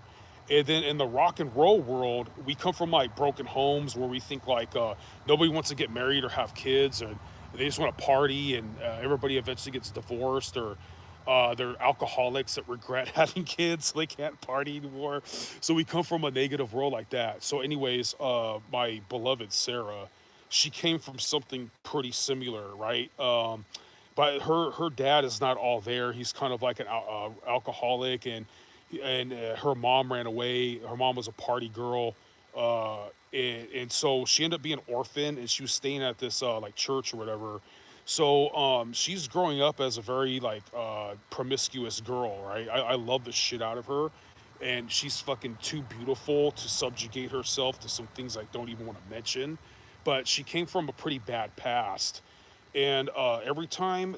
And then in the rock and roll world, we come from like broken homes where we think like nobody wants to get married or have kids, and they just want to party, and everybody eventually gets divorced, or they're alcoholics that regret having kids, so they can't party anymore. So we come from a negative world like that. So, anyways, my beloved Sarah, she came from something pretty similar, right? But her dad is not all there. He's kind of like an alcoholic, and her mom ran away. Her mom was a party girl, and so she ended up being an orphan, and she was staying at this like church or whatever. So she's growing up as a very like promiscuous girl, right? I love the shit out of her, and she's fucking too beautiful to subjugate herself to some things I don't even want to mention. But she came from a pretty bad past, and every time,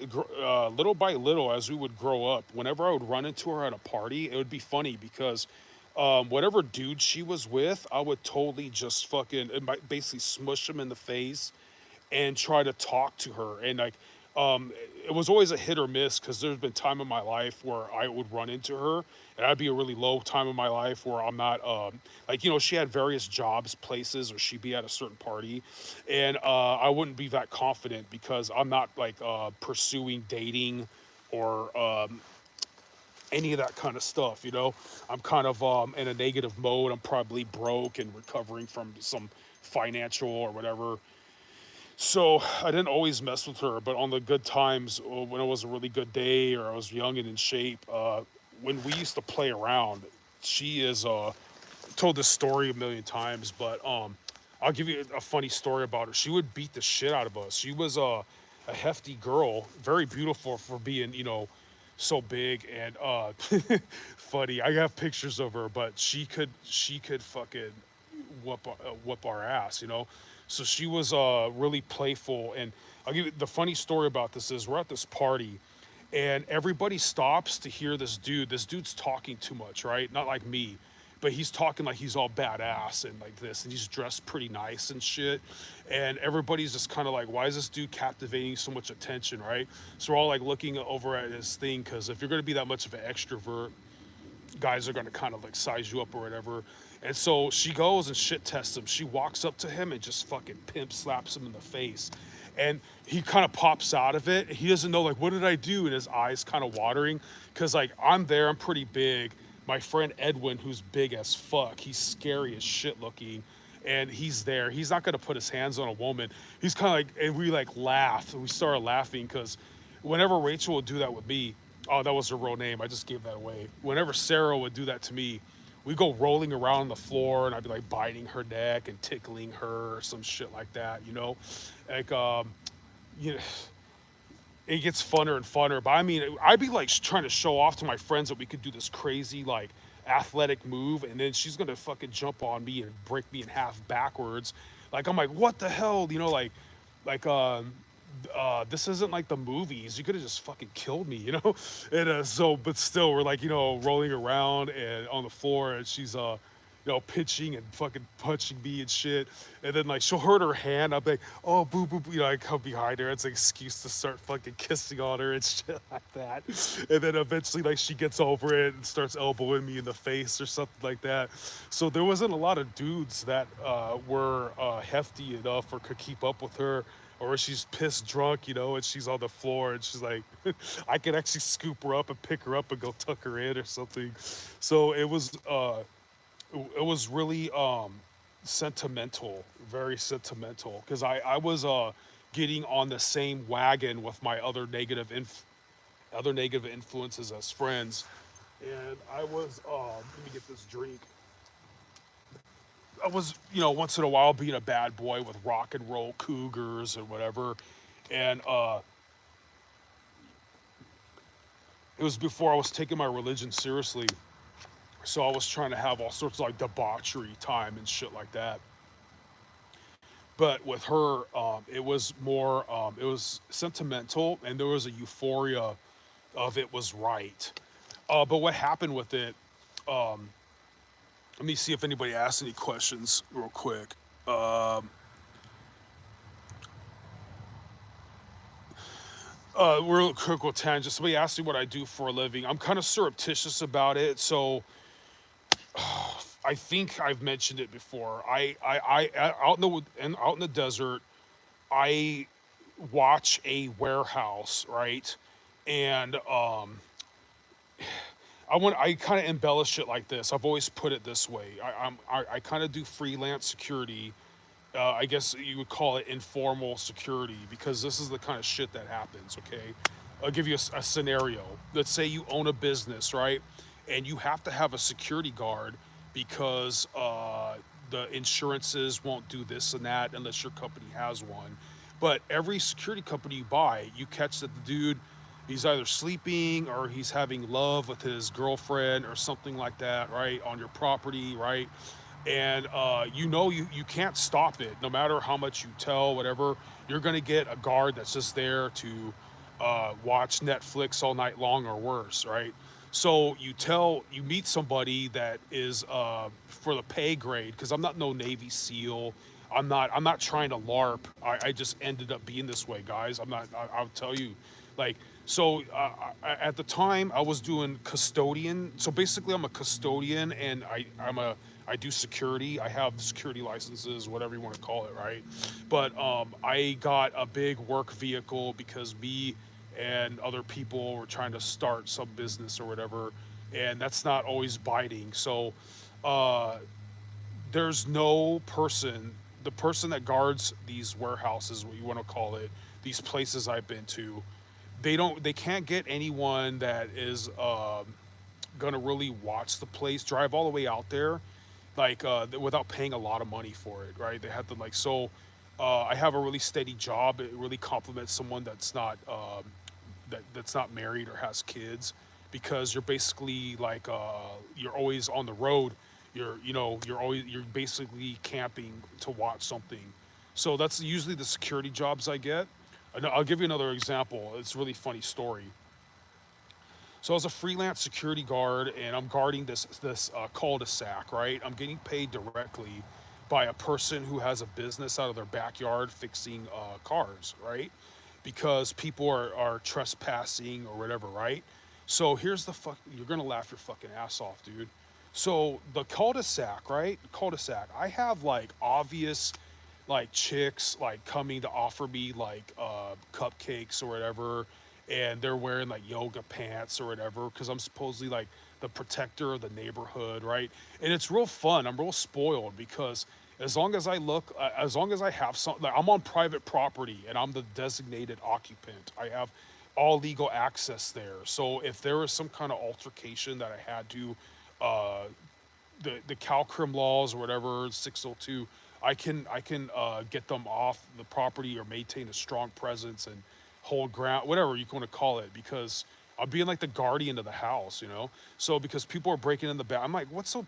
little by little, as we would grow up, whenever I would run into her at a party, it would be funny because whatever dude she was with, I would totally just fucking basically smush him in the face and try to talk to her. And like, it was always a hit or miss because there's been time in my life where I would run into her, and I'd be a really low time in my life where I'm not like, she had various jobs, places, or she'd be at a certain party, and I wouldn't be that confident because I'm not like pursuing dating or any of that kind of stuff. I'm kind of in a negative mode. I'm probably broke and recovering from some financial or whatever. So I didn't always mess with her, but on the good times, when it was a really good day or I was young and in shape, when we used to play around, she is told this story a million times, but I'll give you a funny story about her. She would beat the shit out of us. She was a hefty girl, very beautiful for being so big and funny. I have pictures of her, but she could fucking whoop our ass, you know. So she was really playful, and I'll give you the funny story about this is we're at this party, and everybody stops to hear this dude. This dude's talking too much, right? Not like me, but he's talking like he's all badass and like this, and he's dressed pretty nice and shit. And everybody's just kind of like, why is this dude captivating so much attention, right? So we're all like looking over at his thing because if you're going to be that much of an extrovert, guys are going to kind of like size you up or whatever. And so she goes and shit tests him. She walks up to him and just fucking pimp slaps him in the face. And he kind of pops out of it. He doesn't know, like, what did I do? And his eyes kind of watering. Because, like, I'm there, I'm pretty big. My friend Edwin, who's big as fuck, he's scary as shit looking. And he's there. He's not going to put his hands on a woman. He's kind of like, and we like laughed. And we started laughing because whenever Rachel would do that with me, oh, that was her real name. I just gave that away. Whenever Sarah would do that to me, we go rolling around on the floor, and I'd be like biting her neck and tickling her or some shit like that, you know, like you know, it gets funner and funner. But I mean, I'd be like trying to show off to my friends that we could do this crazy like athletic move, and then she's gonna fucking jump on me and break me in half backwards. Like I'm like, what the hell, you know, like this isn't like the movies. You could have just fucking killed me, you know? And so, but still, we're like, you know, rolling around and on the floor, and she's, you know, pitching and fucking punching me and shit. And then like she'll hurt her hand. I'm like, oh, boo, boo, boo. You know, I come behind her. It's an excuse to start fucking kissing on her and shit like that. And then eventually, like, she gets over it and starts elbowing me in the face or something like that. So there wasn't a lot of dudes that were hefty enough or could keep up with her, or she's pissed drunk, you know, and she's on the floor and she's like, I could actually scoop her up and pick her up and go tuck her in or something. So it was really sentimental, very sentimental, because I was getting on the same wagon with my other negative influences as friends, and I was let me get this drink. I was, you know, once in a while being a bad boy with rock and roll cougars or whatever. And it was before I was taking my religion seriously. So I was trying to have all sorts of like debauchery time and shit like that. But with her, it was more, it was sentimental, and there was a euphoria of it was right. But what happened with it, let me see if anybody asked any questions real quick. Real quick with tangent. Somebody asked me what I do for a living. I'm kind of surreptitious about it, so I think I've mentioned it before. Out in the desert, I watch a warehouse, right? And I kind of embellish it like this. I've always put it this way. I kind of do freelance security. I guess you would call it informal security, because this is the kind of shit that happens. Okay, I'll give you a scenario. Let's say you own a business, right? And you have to have a security guard because the insurances won't do this and that unless your company has one. But every security company you buy, you catch that the dude, he's either sleeping or he's having love with his girlfriend or something like that, right, on your property, right? And you know, you can't stop it. No matter how much you tell, whatever, you're going to get a guard that's just there to watch Netflix all night long or worse, right? So you meet somebody that is for the pay grade, because I'm not no Navy SEAL. I'm not trying to LARP. I just ended up being this way, guys. I'm not. I'll tell you, like, so at the time I was doing custodian. So basically, I'm a custodian, and I do security. I have security licenses, whatever you want to call it, right? But I got a big work vehicle because me and other people were trying to start some business or whatever, and that's not always biting. So uh, there's no person, the person that guards these warehouses, what you want to call it, these places I've been to, they can't get anyone that is gonna really watch the place, drive all the way out there, like without paying a lot of money for it, right? They have to like so. I have a really steady job. It really complements someone that's not. that's not married or has kids, because you're basically like you're always on the road. You're basically camping to watch something. So that's usually the security jobs I get. And I'll give you another example. It's a really funny story. So I was a freelance security guard, and I'm guarding this cul-de-sac. Right, I'm getting paid directly by a person who has a business out of their backyard fixing cars. Right, because people are trespassing or whatever. Right. So here's the fuck. You're gonna laugh your fucking ass off, dude. So the cul-de-sac, right? Cul-de-sac. I have like obvious like chicks like coming to offer me like cupcakes or whatever, and they're wearing like yoga pants or whatever because I'm supposedly like the protector of the neighborhood, right? And it's real fun. I'm real spoiled because as long as I have some, like, I'm on private property and I'm the designated occupant. I have all legal access there. So if there was some kind of altercation that I had to uh, the CalCrim laws or whatever 602, I can get them off the property or maintain a strong presence and hold ground, whatever you want to call it, because I'm being like the guardian of the house, you know. So because people are breaking in the back, I'm like, what's so,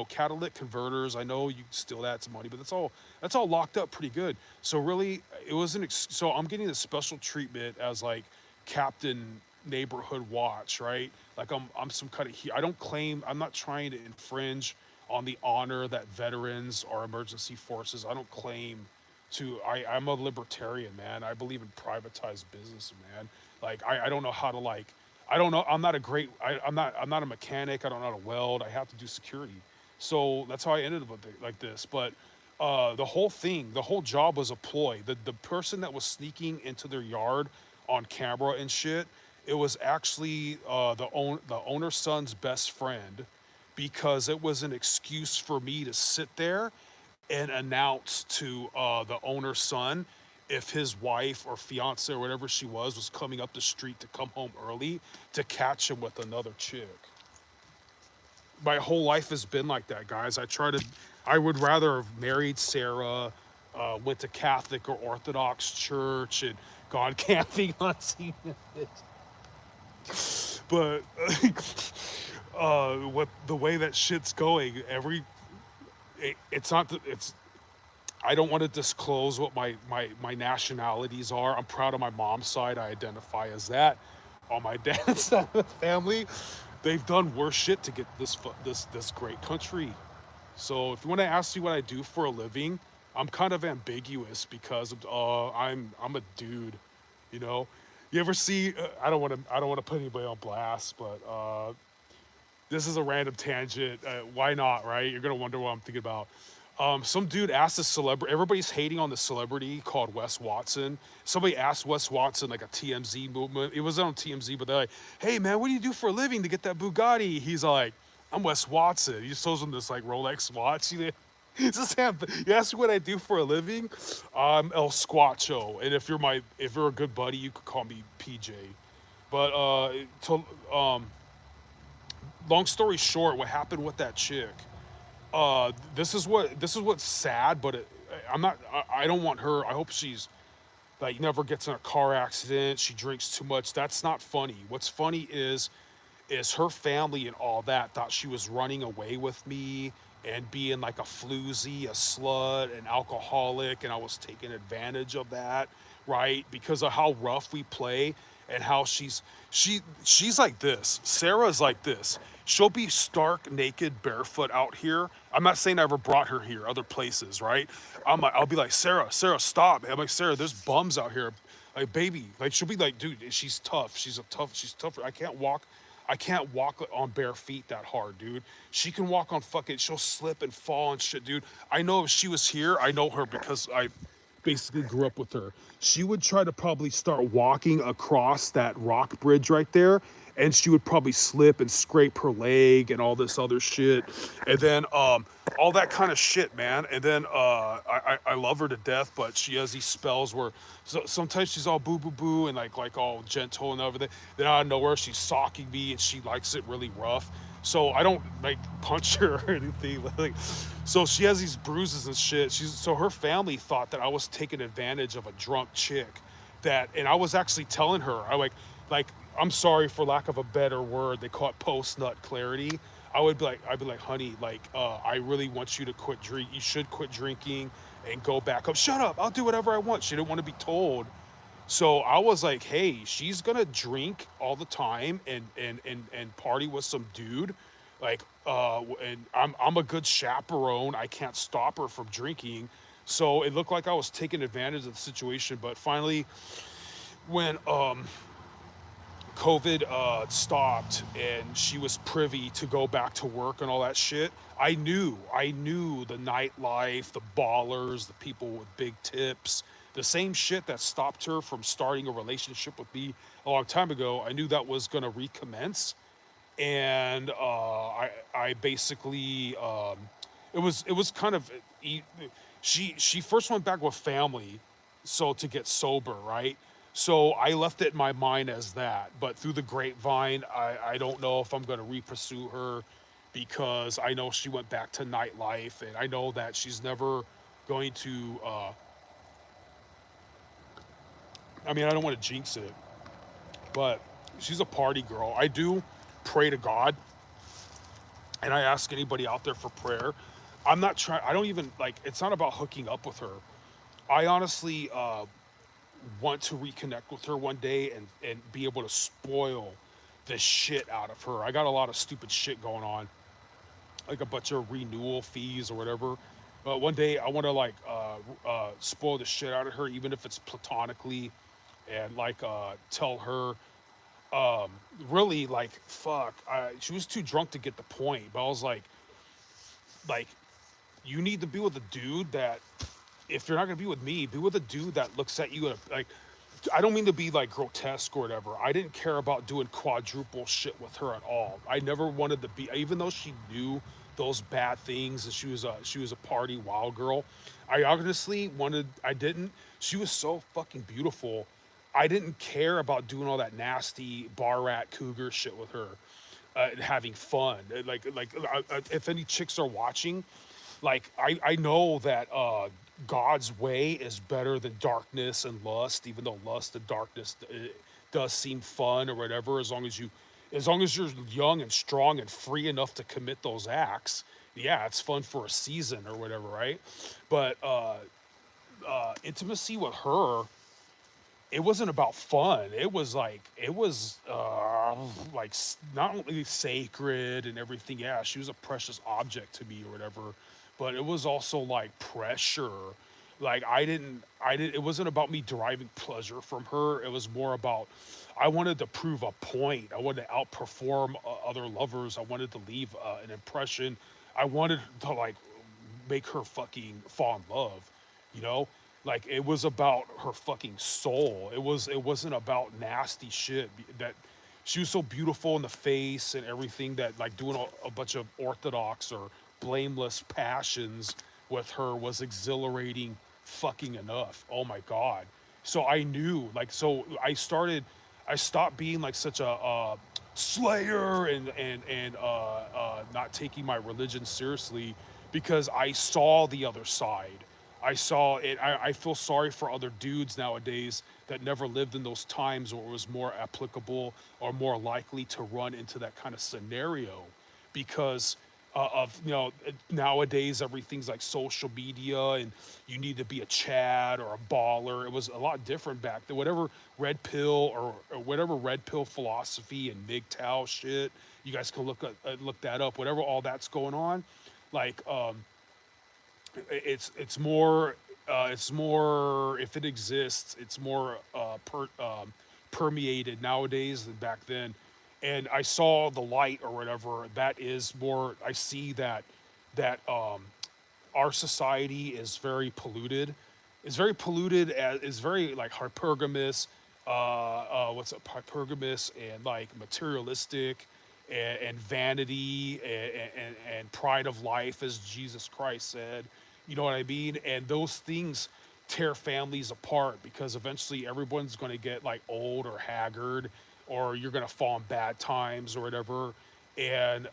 catalytic converters. I know you can steal that, it's money, but that's all locked up pretty good. So really, it wasn't. So I'm getting this special treatment as like Captain Neighborhood Watch, right? Like I'm some kind of I don't claim. I'm not trying to infringe on the honor that veterans or emergency forces. I don't claim to. I'm a libertarian, man. I believe in privatized business, man. Like I don't know how to like. I don't know. I'm not a great. I'm not a mechanic. I don't know how to weld. I have to do security. So that's how I ended up with like this. But the whole thing, the whole job was a ploy. The person that was sneaking into their yard on camera and shit, it was actually the owner's son's best friend, because it was an excuse for me to sit there and announce to the owner's son if his wife or fiance or whatever she was coming up the street to come home early to catch him with another chick. My whole life has been like that, guys. I would rather have married Sarah, went to Catholic or Orthodox church, and gone camping on scene. But what the way that shit's going, it's not it's I don't want to disclose what my nationalities are. I'm proud of my mom's side. I identify as that. On my dad's side of the family, they've done worse shit to get this great country. So if you want to ask me what I do for a living, I'm kind of ambiguous because I'm a dude, you know. You ever see? I don't want to put anybody on blast, but this is a random tangent. Why not, right? You're gonna wonder what I'm thinking about. Some dude asked a celebrity. Everybody's hating on the celebrity called Wes Watson. Somebody asked Wes Watson, like a TMZ movement. It was on TMZ, but they're like, "Hey man, what do you do for a living to get that Bugatti?" He's like, "I'm Wes Watson." He just shows him this like Rolex watch. He's just you ask me what I do for a living? I'm El Squatcho, and if you're a good buddy, you could call me PJ. But long story short, what happened with that chick? This is what's sad, but I'm not. I don't want her. I hope she's like never gets in a car accident. She drinks too much. That's not funny. What's funny is her family and all that thought she was running away with me and being like a floozy, a slut, an alcoholic, and I was taking advantage of that, right? Because of how rough we play and how she's like this. Sarah's like this. She'll be stark naked, barefoot out here. I'm not saying I ever brought her here, other places, right? I'll be like, Sarah, stop. I'm like, Sarah, there's bums out here. Like, baby, like she'll be like, dude, she's tough. She's tougher. I can't walk on bare feet that hard, dude. She can walk on she'll slip and fall and shit, dude. I know if she was here, I know her because I basically grew up with her. She would try to probably start walking across that rock bridge right there, and she would probably slip and scrape her leg and all this other shit. And then all that kind of shit, man. And then I love her to death, but she has these spells where sometimes she's all boo boo boo and like all gentle and everything. Then out of nowhere she's socking me and she likes it really rough. So I don't like punch her or anything. Like, so she has these bruises and shit. So her family thought that I was taking advantage of a drunk chick that, and I was actually telling her, like I'm sorry for lack of a better word, they call it post nut clarity. I'd be like, honey, like I really want you to quit drink. You should quit drinking and go back up. Shut up! I'll do whatever I want. She didn't want to be told. So I was like, hey, she's gonna drink all the time and party with some dude, like and I'm a good chaperone. I can't stop her from drinking. So it looked like I was taking advantage of the situation, but finally, when COVID stopped and she was privy to go back to work and all that shit, I knew the nightlife, the ballers, the people with big tips, the same shit that stopped her from starting a relationship with me a long time ago. I knew that was gonna recommence, and I basically it was kind of she first went back with family, so to get sober, right? So I left it in my mind as that, but through the grapevine, I don't know if I'm going to re-pursue her because I know she went back to nightlife, and I know that she's never going to. I mean, I don't want to jinx it, but she's a party girl. I do pray to God, and I ask anybody out there for prayer. I'm not trying. I don't even like. It's not about hooking up with her. I honestly want to reconnect with her one day and be able to spoil the shit out of her. I got a lot of stupid shit going on, like a bunch of renewal fees or whatever. But one day I want to like spoil the shit out of her, even if it's platonically, and like tell her really like fuck. She was too drunk to get the point, but I was like you need to be with a dude that, if you're not gonna be with me, be with a dude that looks at you like. I don't mean to be like grotesque or whatever. I didn't care about doing quadruple shit with her at all. I never wanted to be, even though she knew those bad things and she was a party wild girl. I honestly wanted. I didn't. She was so fucking beautiful. I didn't care about doing all that nasty bar rat cougar shit with her, and having fun. If any chicks are watching, like I know that God's way is better than darkness and lust, even though lust and darkness does seem fun or whatever, as long as you're young and strong and free enough to commit those acts. Yeah, it's fun for a season or whatever, right? But intimacy with her, it wasn't about fun. It was like not only sacred and everything. Yeah, she was a precious object to me or whatever, but it was also like pressure. Like I didn't. It wasn't about me deriving pleasure from her. It was more about I wanted to prove a point. I wanted to outperform other lovers. I wanted to leave an impression. I wanted to like make her fucking fall in love, you know? Like it was about her fucking soul. It wasn't about nasty shit that she was so beautiful in the face and everything that like doing a bunch of orthodox or blameless passions with her was exhilarating fucking enough. Oh my god. So I knew like so I stopped being like such a slayer and not taking my religion seriously because I saw the other side. I saw it. I feel sorry for other dudes nowadays that never lived in those times where it was more applicable or more likely to run into that kind of scenario because of nowadays everything's like social media and you need to be a Chad or a baller. It was a lot different back then. Whatever red pill or whatever red pill philosophy and MGTOW shit, you guys can look that up. Whatever all that's going on, like it's more if it exists, it's more permeated nowadays than back then. And I saw the light or whatever. That is more. I see that our society is very polluted. Is very polluted. Is very like hypergamous. What's up? Hypergamous and like materialistic, and vanity and pride of life, as Jesus Christ said. You know what I mean? And those things tear families apart because eventually everyone's going to get like old or haggard, or you're going to fall in bad times or whatever. And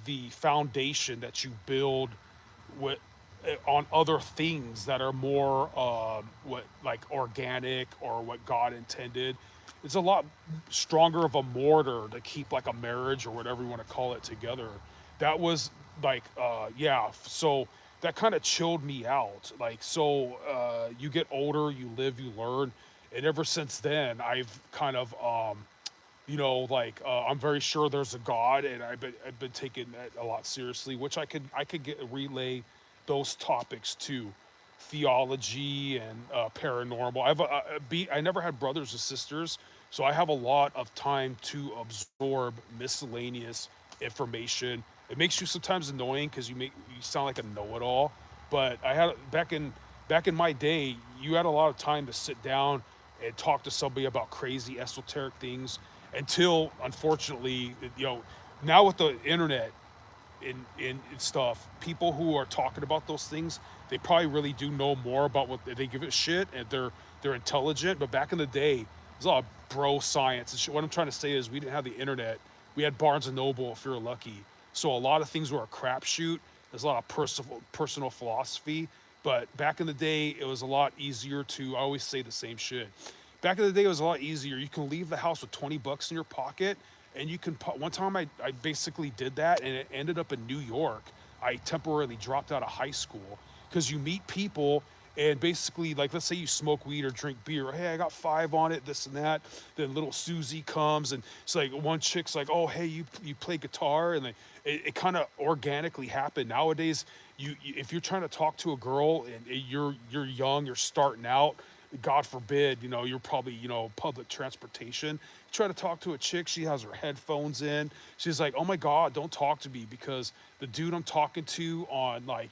the foundation that you build with. on other things that are more what like organic or what God intended. It's a lot stronger of a mortar to keep like a marriage or whatever you want to call it together. That was like yeah, so that kind of chilled me out. Like so you get older, you live, you learn, and ever since then I've kind of like I'm very sure there's a God, and I've been taking that a lot seriously, which I could get relay those topics to theology and paranormal. I never had brothers or sisters, so I have a lot of time to absorb miscellaneous information. It makes you sometimes annoying because you sound like a know-it-all, but I had back in my day, you had a lot of time to sit down and talk to somebody about crazy esoteric things until unfortunately now with the internet in stuff, people who are talking about those things, they probably really do know more about what they give a shit, and they're intelligent. But back in the day, there's a lot of bro science and shit. What I'm trying to say is we didn't have the internet. We had Barnes and Noble if you're lucky. So a lot of things were a crapshoot. There's a lot of personal philosophy. But back in the day, it was a lot easier to. I always say the same shit. Back in the day, it was a lot easier. You can leave the house with 20 bucks in your pocket, and you can. One time, I basically did that, and it ended up in New York. I temporarily dropped out of high school because you meet people, and basically, like, let's say you smoke weed or drink beer. Hey, I got 5 on it, this and that. Then little Susie comes, and it's like one chick's like, oh, hey, you play guitar, and it kind of organically happened. Nowadays, if you're trying to talk to a girl and you're young, you're starting out, God forbid, you're probably, public transportation. Try to talk to a chick, she has her headphones in. She's like, oh my God, don't talk to me because the dude I'm talking to on like,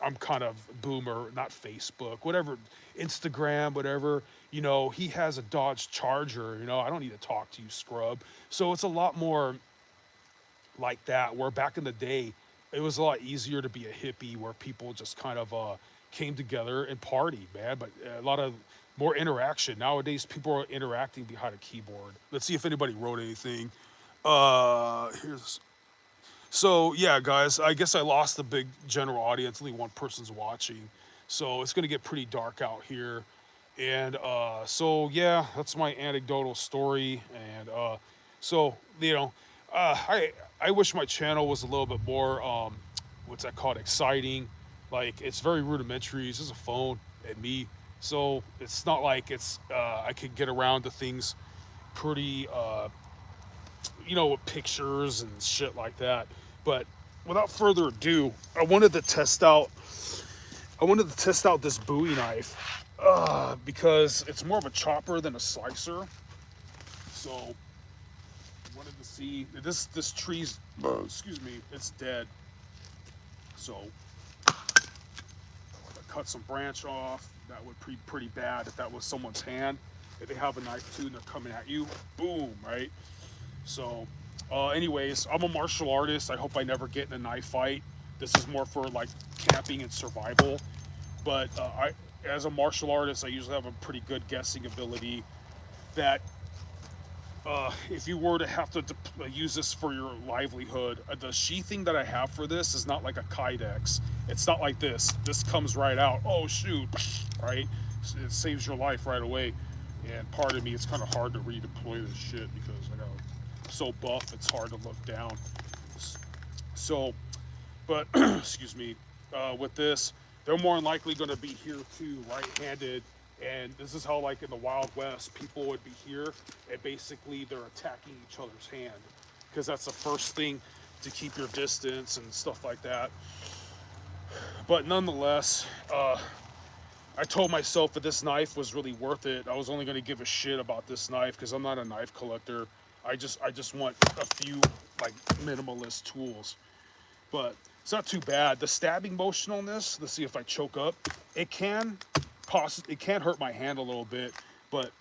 I'm kind of boomer, not Facebook, whatever, Instagram, whatever, he has a Dodge Charger, I don't need to talk to you, scrub. So it's a lot more like that, where back in the day it was a lot easier to be a hippie where people just kind of came together and partied, man. But a lot of more interaction nowadays. People are interacting behind a keyboard. Let's see if anybody wrote anything. Here's so yeah, guys, I guess I lost the big general audience. Only one person's watching, so it's gonna get pretty dark out here. And so yeah, that's my anecdotal story. And so I wish my channel was a little bit more what's that called, exciting. Like it's very rudimentary. It's just a phone and me, so it's not like it's I could get around to things pretty with pictures and shit like that. But without further ado, I wanted to test out this Bowie knife because it's more of a chopper than a slicer. So I wanted to see this tree's excuse me, it's dead. So I cut some branch off. That would be pretty bad if that was someone's hand. If they have a knife too and they're coming at you, boom, right? So, anyways, I'm a martial artist. I hope I never get in a knife fight. This is more for like camping and survival. But as a martial artist, I usually have a pretty good guessing ability that if you were to have to use this for your livelihood, the sheathing that I have for this is not like a Kydex. It's not like this. This comes right out. Oh, shoot, right? It saves your life right away. And part of me, it's kind of hard to redeploy this shit because I'm so buff, it's hard to look down. So, but, excuse me, with this, they're more than likely going to be here too, right-handed. And this is how, like in the Wild West, people would be here, and basically they're attacking each other's hand, because that's the first thing to keep your distance and stuff like that. But nonetheless, I told myself that this knife was really worth it. I was only going to give a shit about this knife because I'm not a knife collector. I just want a few like minimalist tools. But it's not too bad. The stabbing motion on this, let's see if I choke up. It can hurt my hand a little bit, but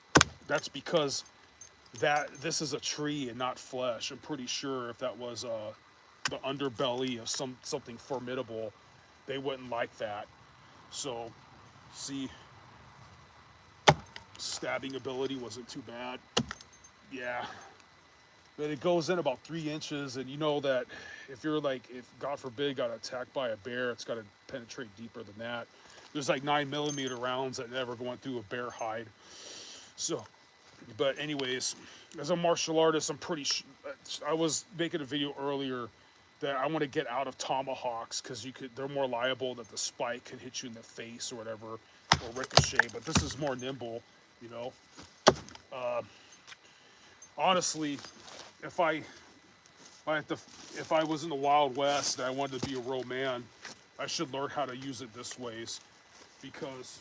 that's because this is a tree and not flesh. I'm pretty sure if that was the underbelly of something formidable, they wouldn't like that. So, see, stabbing ability wasn't too bad. Yeah. but it goes in about 3 inches, and you know that if you're like, if God forbid got attacked by a bear, it's got to penetrate deeper than that. There's like 9mm rounds that never went through a bear hide. So, but anyways, as a martial artist, I'm pretty. I was making a video earlier that I want to get out of tomahawks because they're more liable that the spike can hit you in the face or whatever, or ricochet. But this is more nimble, you know. Honestly, if I if I was in the Wild West and I wanted to be a real man, I should learn how to use it this ways, because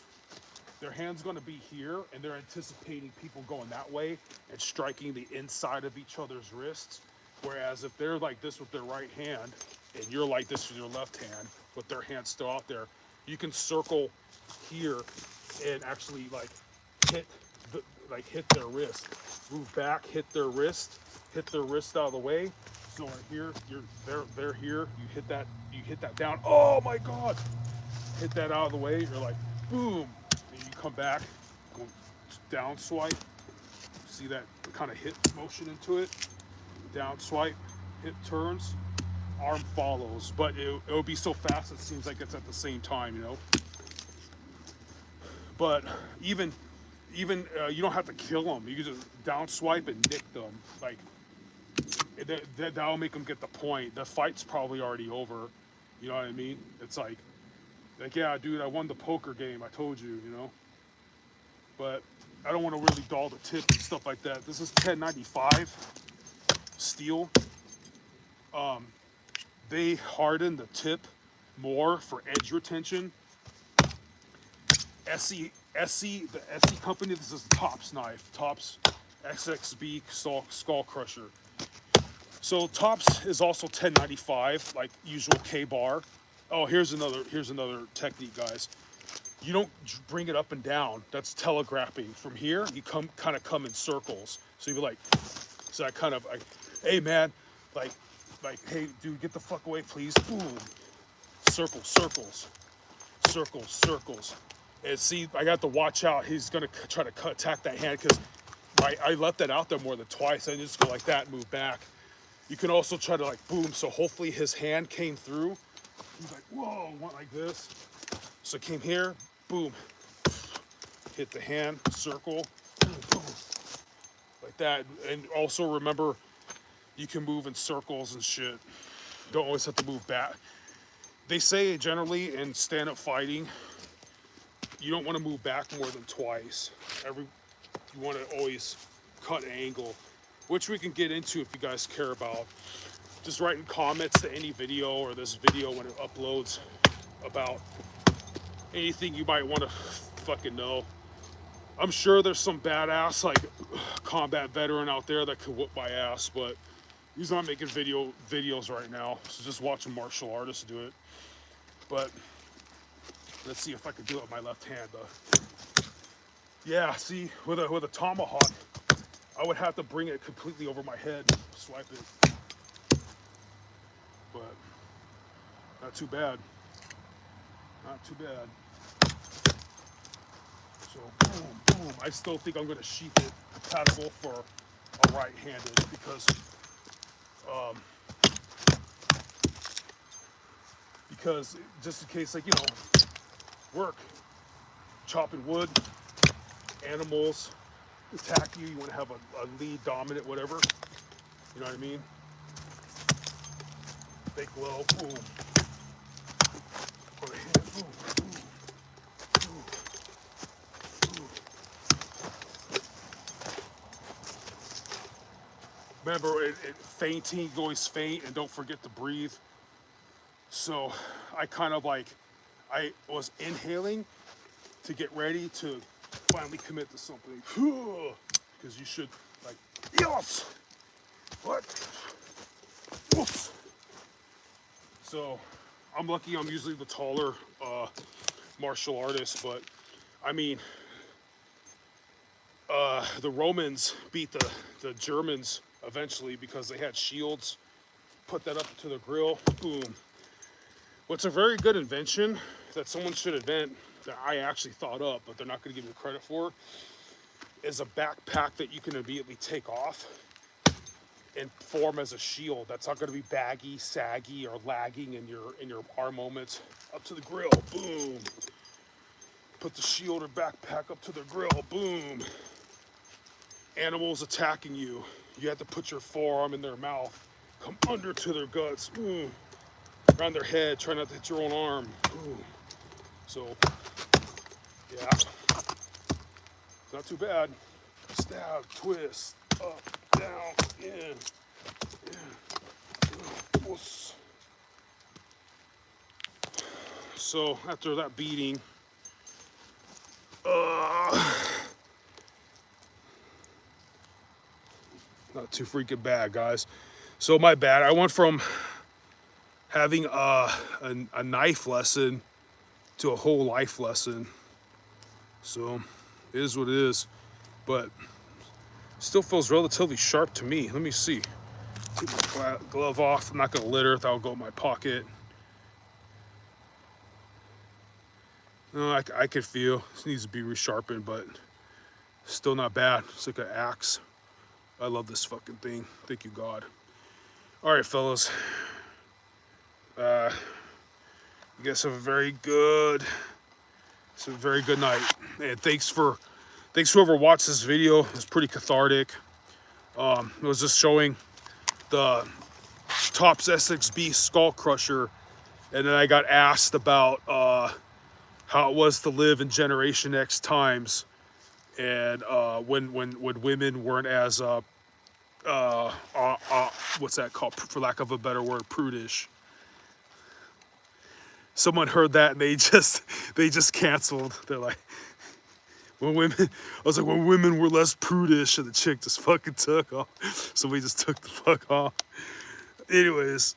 their hand's going to be here and they're anticipating people going that way and striking the inside of each other's wrists. Whereas if they're like this with their right hand and you're like this with your left hand with their hand still out there, you can circle here and actually like hit hit their wrist, move back, hit their wrist out of the way. So right here, they're here. You hit that down. Oh my God! Hit that out of the way. You're like, boom, and you come back, go down swipe. See that kind of hit motion into it. Down swipe, hip turns, arm follows. But it'll be so fast it seems like it's at the same time, you know. But even you don't have to kill them. You can just down swipe and nick them. Like that'll make them get the point. The fight's probably already over. You know what I mean? It's like yeah, dude, I won the poker game. I told you, you know. But I don't want to really dull the tip and stuff like that. This is 1095 steel. They harden the tip more for edge retention. The SE company, this is the Tops knife. Tops XXB Skull Crusher. So Tops is also 1095, like usual K-bar. Oh, here's another technique, guys. You don't bring it up and down. That's telegraphing. From here, you come in circles. So you be like, so I kind of like, hey man, like, hey dude, get the fuck away, please. Boom. Circles, circles, circles, circles. And see, I got to watch out. He's gonna try to attack that hand because I left that out there more than twice. I just go like that and move back. You can also try to like boom. So hopefully his hand came through. He's like, whoa, went like this. So came here, boom, hit the hand, circle, boom, boom, like that. And also remember, you can move in circles and shit. Don't always have to move back. They say generally in stand-up fighting, you don't want to move back more than twice. You want to always cut an angle, which we can get into if you guys care about. Just write in comments to any video or this video when it uploads about anything you might want to fucking know. I'm sure there's some badass like combat veteran out there that could whoop my ass, but he's not making videos right now. So just watching martial artists do it. But let's see if I can do it with my left hand. Yeah, see, with a tomahawk, I would have to bring it completely over my head, swipe it. But not too bad. Not too bad. So boom, boom. I still think I'm going to sheath it compatible for a right-handed because just in case, like, you know, work, chopping wood, animals attack you, you want to have a lead dominant, whatever. You know what I mean? Fake low, boom. Put a hand, boom, boom, boom, boom. Remember, fainting, you always faint and don't forget to breathe. So I kind of like, I was inhaling to get ready to finally commit to something. Because you should, like, yes! What? Whoops! So I'm lucky I'm usually the taller martial artist, but I mean, the Romans beat the Germans eventually because they had shields. Put that up to the grill, boom. What's a very good invention that someone should invent that I actually thought up, but they're not going to give me credit for, is a backpack that you can immediately take off. and form as a shield. That's not going to be baggy, saggy, or lagging in your arm moments. Up to the grill, boom. Put the shield or backpack up to the grill, boom. Animals attacking you. You have to put your forearm in their mouth. Come under to their guts, boom. Around their head, try not to hit your own arm, boom. So, yeah, it's not too bad. Stab, twist, up, down, in. So after that beating, not too freaking bad, guys. So my bad. I went from having a knife lesson to a whole life lesson. So it is what it is, but still feels relatively sharp to me. Let me see. Take my glove off. I'm not gonna litter. That'll go in my pocket. No, I could feel this needs to be resharpened, but still not bad. It's like an axe. I love this fucking thing. Thank you, God. All right, fellas. You guys have a very good night. And thanks whoever watched this video. It was pretty cathartic. It was just showing the Tops SXB Skull Crusher, and then I got asked about how it was to live in Generation X times, and when women weren't as what's that called, for lack of a better word, prudish. Someone heard that and they just canceled. They're like, when women were less prudish, and the chick just fucking took off. Somebody just took the fuck off. Anyways,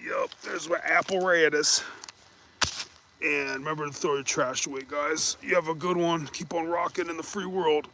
yep, there's my apparatus. And remember to throw your trash away, guys. You have a good one. Keep on rocking in the free world.